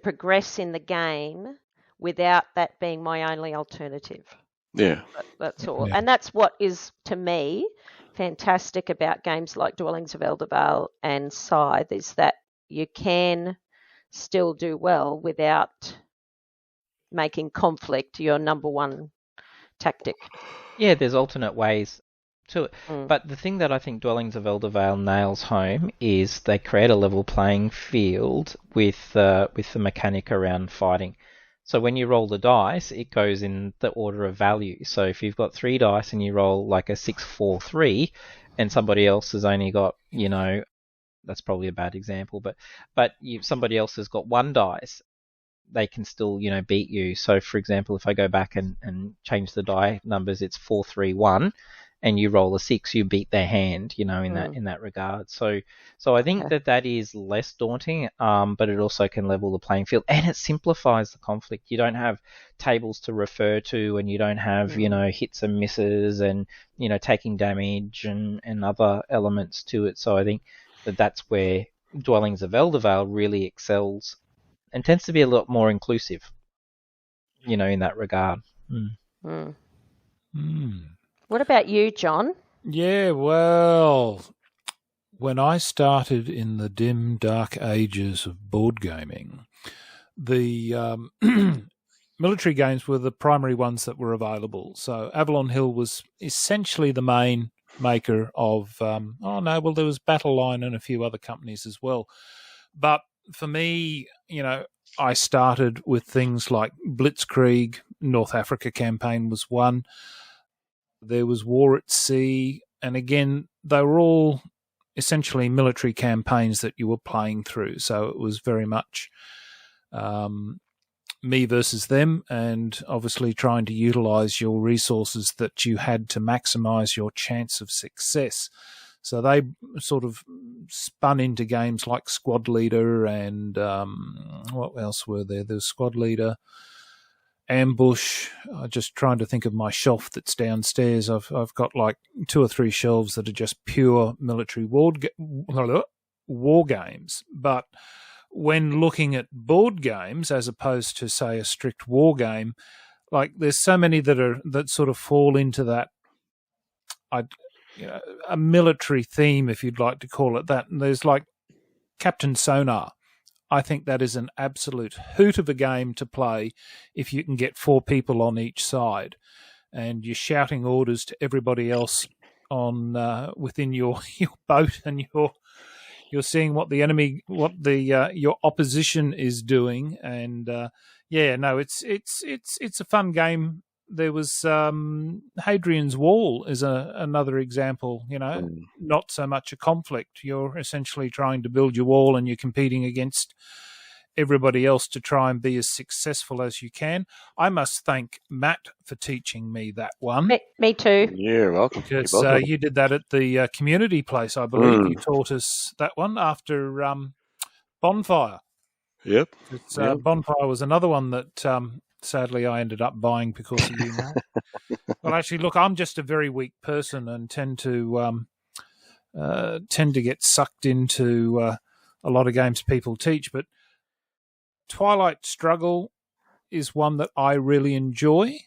progress in the game without that being my only alternative. Yeah. That's all. Yeah. And that's what is, to me, fantastic about games like Dwellings of Eldervale and Scythe, is that you can still do well without making conflict your number one tactic. Yeah, there's alternate ways to it. But the thing that I think Dwellings of Eldervale nails home is they create a level playing field with the mechanic around fighting. So when you roll the dice, it goes in the order of value. So if you've got 3 dice and you roll like a 6, 4, 3, and somebody else has only got, that's probably a bad example, but somebody else has got 1 dice, they can still, beat you. So for example, if I go back and change the die numbers, it's 4, 3, 1, and you roll a 6, you beat their hand, in that regard. So I think that is less daunting, but it also can level the playing field, and it simplifies the conflict. You don't have tables to refer to, and you don't have, hits and misses, and taking damage and other elements to it. So I think that's where Dwellings of Eldervale really excels, and tends to be a lot more inclusive, in that regard. What about you, John? Yeah, well, when I started in the dim, dark ages of board gaming, the military games were the primary ones that were available. So Avalon Hill was essentially the main maker of, there was Battle Line and a few other companies as well. But for me, I started with things like Blitzkrieg, North Africa campaign was one. There was War at Sea, and again, they were all essentially military campaigns that you were playing through. So it was very much me versus them, and obviously trying to utilize your resources that you had to maximize your chance of success. So they sort of spun into games like Squad Leader and what else were there? There was Squad Leader, Ambush. I'm just trying to think of my shelf that's downstairs. I've got like 2 or 3 shelves that are just pure military war games. But when looking at board games as opposed to, say, a strict war game, like there's so many that sort of fall into that a military theme, if you'd like to call it that. And there's like Captain Sonar. I think that is an absolute hoot of a game to play if you can get 4 people on each side, and you're shouting orders to everybody else on within your boat, and you're seeing what the enemy, your opposition is doing, and it's a fun game. There was Hadrian's Wall is another example. Not so much a conflict. You're essentially trying to build your wall, and you're competing against everybody else to try and be as successful as you can. I must thank Matt for teaching me that one. Me too. You're welcome. Because you did that at the community place, I believe. You taught us that one after Bonfire. Yep. Bonfire was another one that sadly I ended up buying because of you, Matt. Well, actually, look, I'm just a very weak person and tend to get sucked into a lot of games people teach, but Twilight Struggle is one that I really enjoy,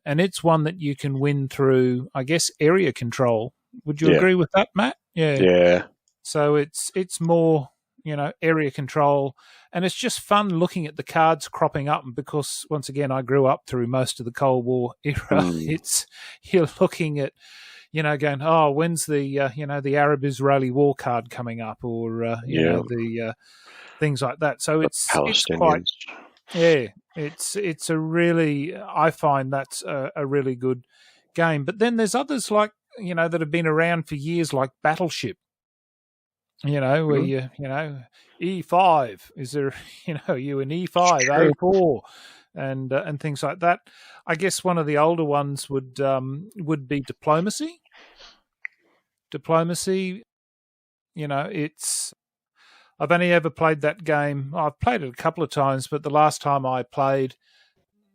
and it's one that you can win through, I guess, area control. Would you agree with that, Matt? Yeah. So it's more, area control, and it's just fun looking at the cards cropping up, because once again, I grew up through most of the Cold War era. You're looking at, going, oh, when's the the Arab-Israeli war card coming up, or the things like that. So it's quite, it's a really, I find that's a really good game. But then there's others like, that have been around for years, like Battleship, where you E5, is there, you an E5, A4, and things like that. I guess one of the older ones would be Diplomacy. I've only ever played that game. I've played it a couple of times, but the last time I played,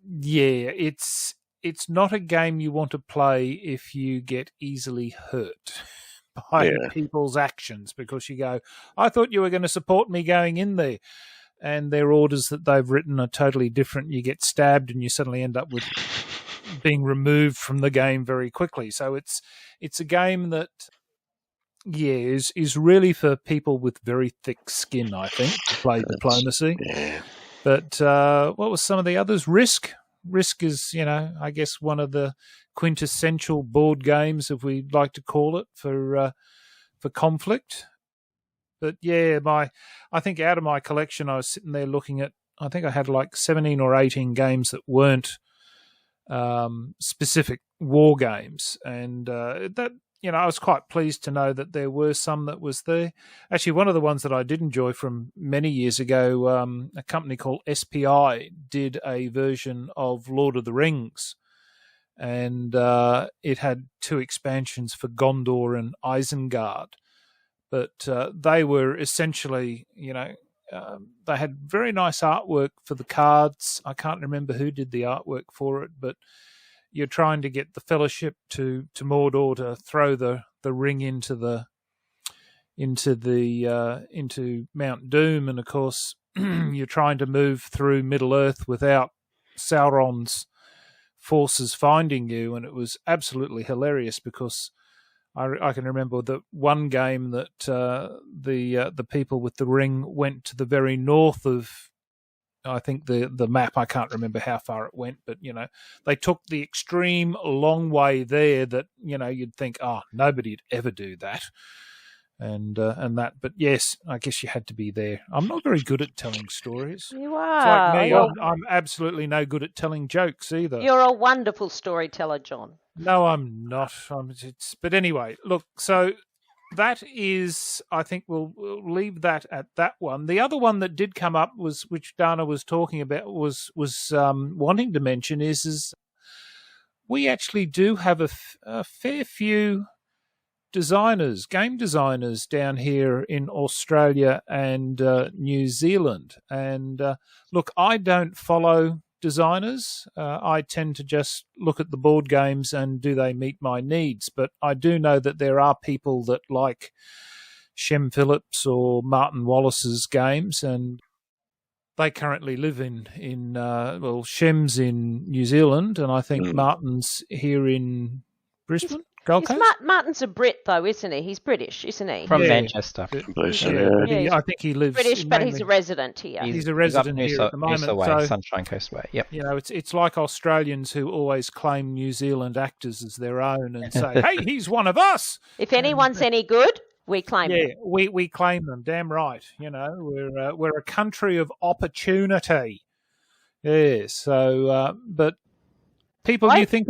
it's not a game you want to play if you get easily hurt by people's actions, because you go, I thought you were going to support me going in there, and their orders that they've written are totally different. You get stabbed and you suddenly end up with being removed from the game very quickly. So it's a game that is really for people with very thick skin, I think, to play diplomacy. Yeah. But what was some of the others? Risk is, I guess one of the quintessential board games, if we'd like to call it, for conflict. But yeah, I think out of my collection, I was sitting there looking at, I think I had like 17 or 18 games that weren't specific war games, and that, I was quite pleased to know that there were some that was there. Actually, one of the ones that I did enjoy from many years ago, a company called SPI did a version of Lord of the Rings, and it had 2 expansions for Gondor and Isengard. But they were essentially, they had very nice artwork for the cards. I can't remember who did the artwork for it, but you're trying to get the Fellowship to Mordor to throw the ring into Mount Doom, and of course you're trying to move through Middle Earth without Sauron's forces finding you, and it was absolutely hilarious because I can remember that one game that the people with the ring went to the very north of, I think, the map. I can't remember how far it went, but they took the extreme long way there that you'd think, oh, nobody'd ever do that, and that. But yes, I guess you had to be there. I'm not very good at telling stories. You are. It's like me. Well, I'm absolutely no good at telling jokes either. you're a wonderful storyteller, John. No, I'm not. But anyway, look, so that is, I think we'll leave that at that one. The other one that did come up was, which Dana was talking about, was wanting to mention is we actually do have a fair few game designers down here in Australia and New Zealand. And look, I don't follow designers. I tend to just look at the board games and do they meet my needs. But I do know that there are people that like Shem Phillips or Martin Wallace's games, and they currently live in Shem's in New Zealand, and I think Martin's here in Brisbane, Gold Coast. Martin's a Brit, though, isn't he? He's British, isn't he? From Manchester. I think he lives. British, but he's a resident here. He's a resident here at the moment. So, Sunshine Coast Way. Yep. It's like Australians who always claim New Zealand actors as their own and say, "Hey, he's one of us." If anyone's any good, we claim them. Yeah, we claim them. Damn right. We're a country of opportunity. Yeah. So, but people, you think?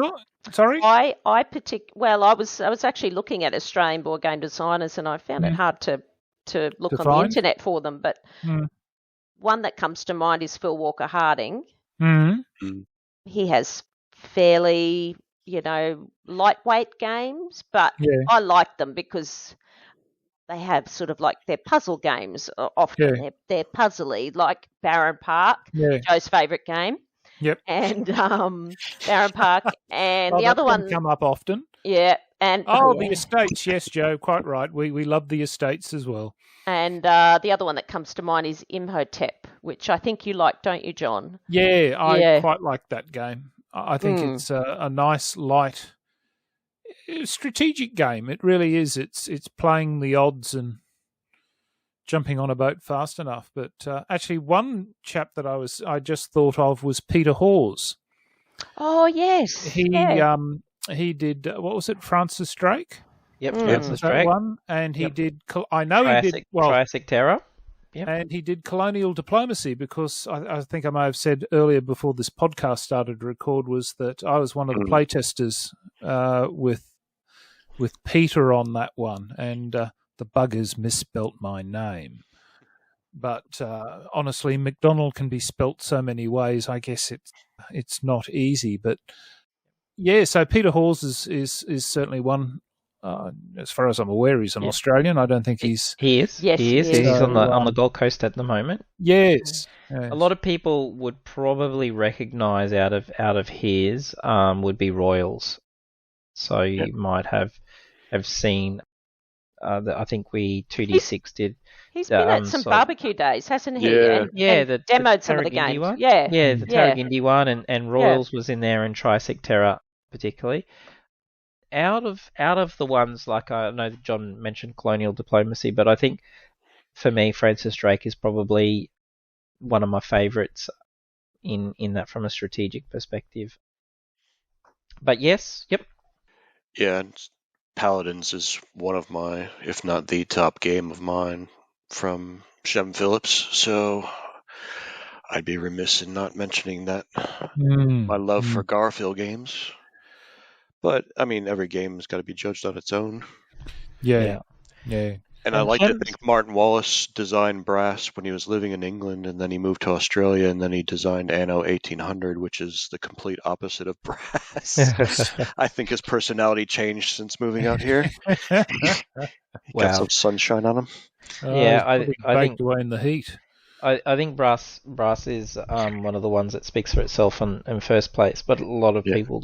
Sorry. I was actually looking at Australian board game designers, and I found it hard to look on the internet for them. But one that comes to mind is Phil Walker Harding. Mm-hmm. He has fairly, lightweight games, but I like them because they have sort of like their puzzle games often. They're puzzly, like Barron Park, Joe's favourite game. Yep. And Barron Park, and the other one come up often. Yeah, and the estates. Yes, Joe, quite right. We love the estates as well. And the other one that comes to mind is Imhotep, which I think you like, don't you, John? Yeah, I quite like that game. I think it's a nice, light, strategic game. It really is. It's playing the odds and jumping on a boat fast enough. But actually, one chap that I just thought of was Peter Hawes. Oh yes, he did what was it, Francis Drake? Yep, Francis Drake. One, and he did. I know he did Triassic Terror. Yep. And he did Colonial Diplomacy because I think I may have said earlier before this podcast started to record was that I was one of the playtesters with Peter on that one, and the buggers misspelt my name. But honestly, McDonald can be spelt so many ways. I guess it's not easy. But yeah, so Peter Hawes is certainly one. As far as I'm aware, he's an Australian. I don't think he's. He is. Yes, he is. He's on the Gold Coast at the moment. Yes. A lot of people would probably recognise out of his would be Royals. So you might have seen. I think we 2D6 did. He's been at some barbecue days, hasn't he? Yeah. And demoed some of the games. One. Yeah, the Tarragindi one, and Royals was in there, and Triassic Terror particularly. out of the ones, like I know that John mentioned colonial diplomacy, but I think for me, Francis Drake is probably one of my favourites in that from a strategic perspective. But yes, yep. Yeah, Paladins is one of my, if not the top game of mine from Shem Phillips, so I'd be remiss in not mentioning that. My love for Garfield games. But, I mean, every game's got to be judged on its own. Yeah. And I like to think Martin Wallace designed brass when he was living in England, and then he moved to Australia, and then he designed Anno 1800, which is the complete opposite of brass. I think his personality changed since moving out here. Got some sunshine on him. Yeah, I think away in the heat. I think brass is one of the ones that speaks for itself in first place, but a lot of people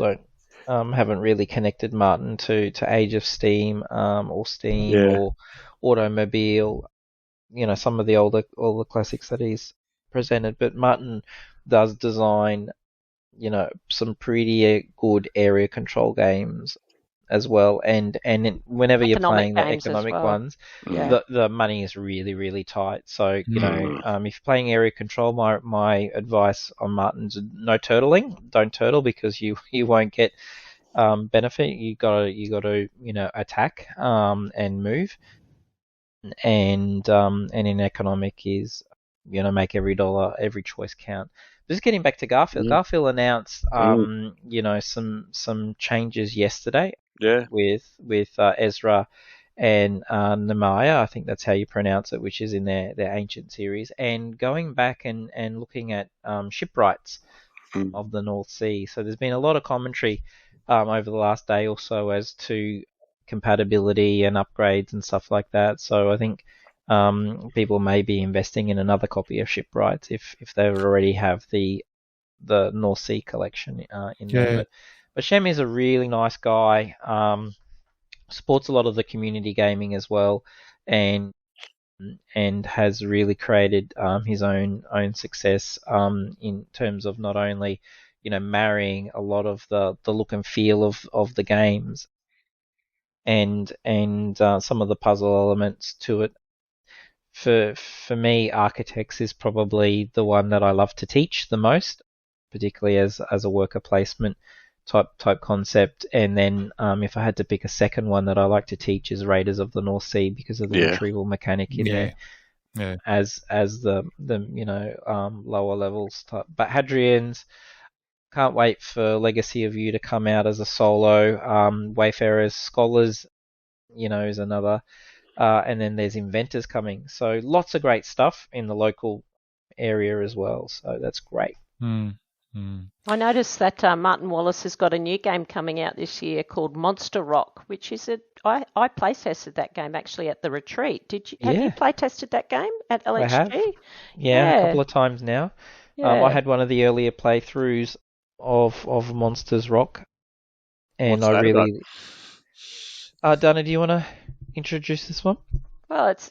haven't really connected Martin to Age of Steam or Steam or Automobile, some of the older classics that he's presented. But Martin does design, some pretty good area control games as well, and whenever you're playing the economic ones, the money is really, really tight. So if you're playing area control, my advice on Martin's: no turtling. Don't turtle, because you won't get benefit. You gotta attack and move, and in economic is make every dollar, every choice count. Just getting back to Garfield. Garfield announced some changes yesterday. Yeah. With Ezra and Nemaya, I think that's how you pronounce it, which is in their ancient series, and going back and looking at shipwrights of the North Sea. So there's been a lot of commentary over the last day or so as to compatibility and upgrades and stuff like that. So I think people may be investing in another copy of Shipwrights if they already have the North Sea collection in there. But Shem is a really nice guy. Supports a lot of the community gaming as well, and has really created his own success in terms of not only marrying a lot of the look and feel of the games and some of the puzzle elements to it. For me, Architects is probably the one that I love to teach the most, particularly as a worker placement type concept. And then if I had to pick a second one that I like to teach is Raiders of the North Sea, because of the retrieval mechanic in there. Yeah. As the lower levels type. But Hadrian's, can't wait for Legacy of You to come out as a solo. Wayfarers, Scholars, is another. And then there's Inventors coming. So lots of great stuff in the local area as well. So that's great. I noticed that Martin Wallace has got a new game coming out this year called Monster Rock, which is I play tested that game actually at the retreat. Have you play tested that game at LHG? I have. Yeah, a couple of times now. I had one of the earlier playthroughs of Monsters Rock, and I really. Dana, do you want to introduce this one? Well, it's,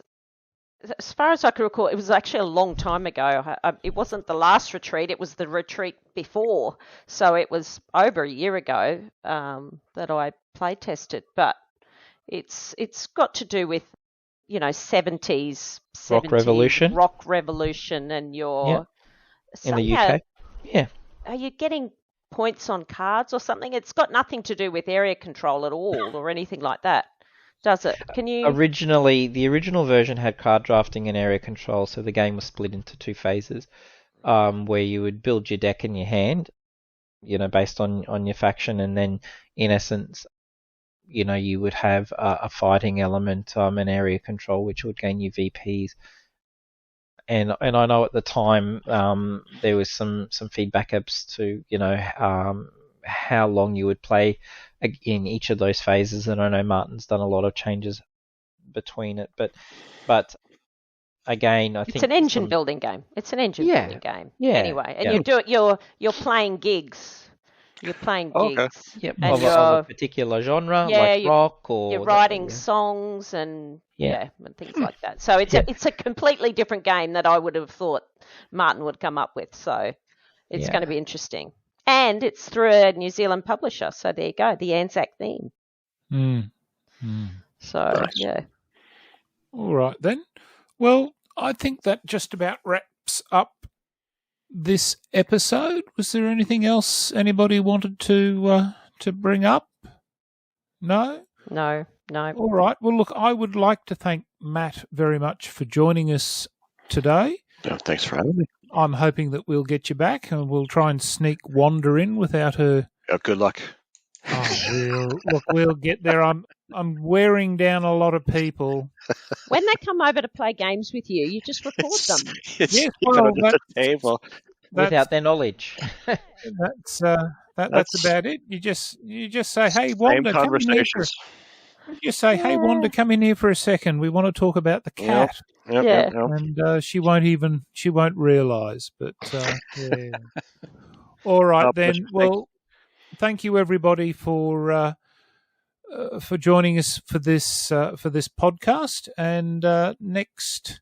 as far as I can recall, it was actually a long time ago. It wasn't the last retreat, it was the retreat before. So it was over a year ago that I play tested. But it's got to do with, 70s rock revolution, and your in the UK. Yeah. Are you getting points on cards or something? It's got nothing to do with area control at all or anything like that, does it? Can you? Originally, the original version had card drafting and area control, so the game was split into two phases, where you would build your deck in your hand, based on your faction, and then in essence, you would have a fighting element, an area control, which would gain you VPs. And I know at the time there was some feedback as to how long you would play in each of those phases, and I know Martin's done a lot of changes between it, but again, I think it's an engine building game. It's an engine building game. Yeah. Anyway, and you're playing gigs. You're playing gigs. Okay. Yep. Of a particular genre, like rock, or you're writing songs and and things like that. So it's a completely different game that I would have thought Martin would come up with. So it's going to be interesting. And it's through a New Zealand publisher. So there you go, the ANZAC theme. Mm. Mm. So, Nice. yeah. All right, then. Well, I think that just about wraps up this episode. Was there anything else anybody wanted to bring up? No? No. All right. Well, look, I would like to thank Matt very much for joining us today. Oh, thanks for having me. I'm hoping that we'll get you back and we'll try and sneak Wanda in without her. Oh, good luck. Oh, we'll get there. I'm wearing down a lot of people. When they come over to play games with you, you just record them. It's Yes, you well, got it at the table. Without their knowledge. That's about it. You just say, "Hey, Same Wanda, come in here." conversations. You say, "Hey, Wanda, come in here for a second. We want to talk about the cat." Yep. And she won't realise. But yeah. All right then. Well, thank you everybody for joining us for this podcast. And next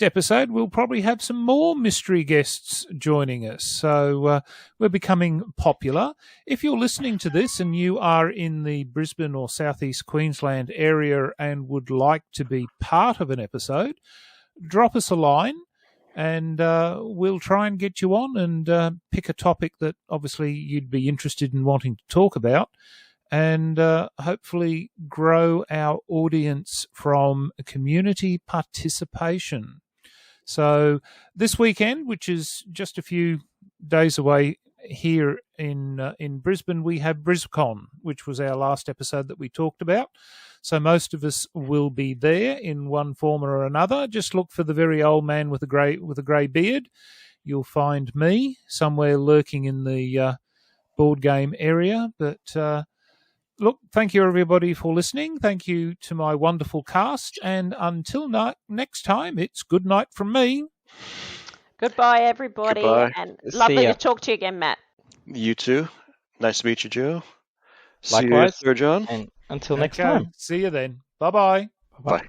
episode, we'll probably have some more mystery guests joining us. So we're becoming popular. If you're listening to this and you are in the Brisbane or Southeast Queensland area and would like to be part of an episode, drop us a line and we'll try and get you on and pick a topic that obviously you'd be interested in wanting to talk about, and hopefully grow our audience from community participation. So this weekend, which is just a few days away here in Brisbane, we have BrisCon, which was our last episode that we talked about. So most of us will be there in one form or another. Just look for the very old man with a grey beard. You'll find me somewhere lurking in the board game area. But look, thank you everybody for listening. Thank you to my wonderful cast. And until next time, it's good night from me. Goodbye, everybody. Goodbye. And See lovely ya. to talk to you again, Matt. You too. Nice to meet you, Joe. See Likewise. you, Sir John. And until next time. See you then. Bye-bye. Bye.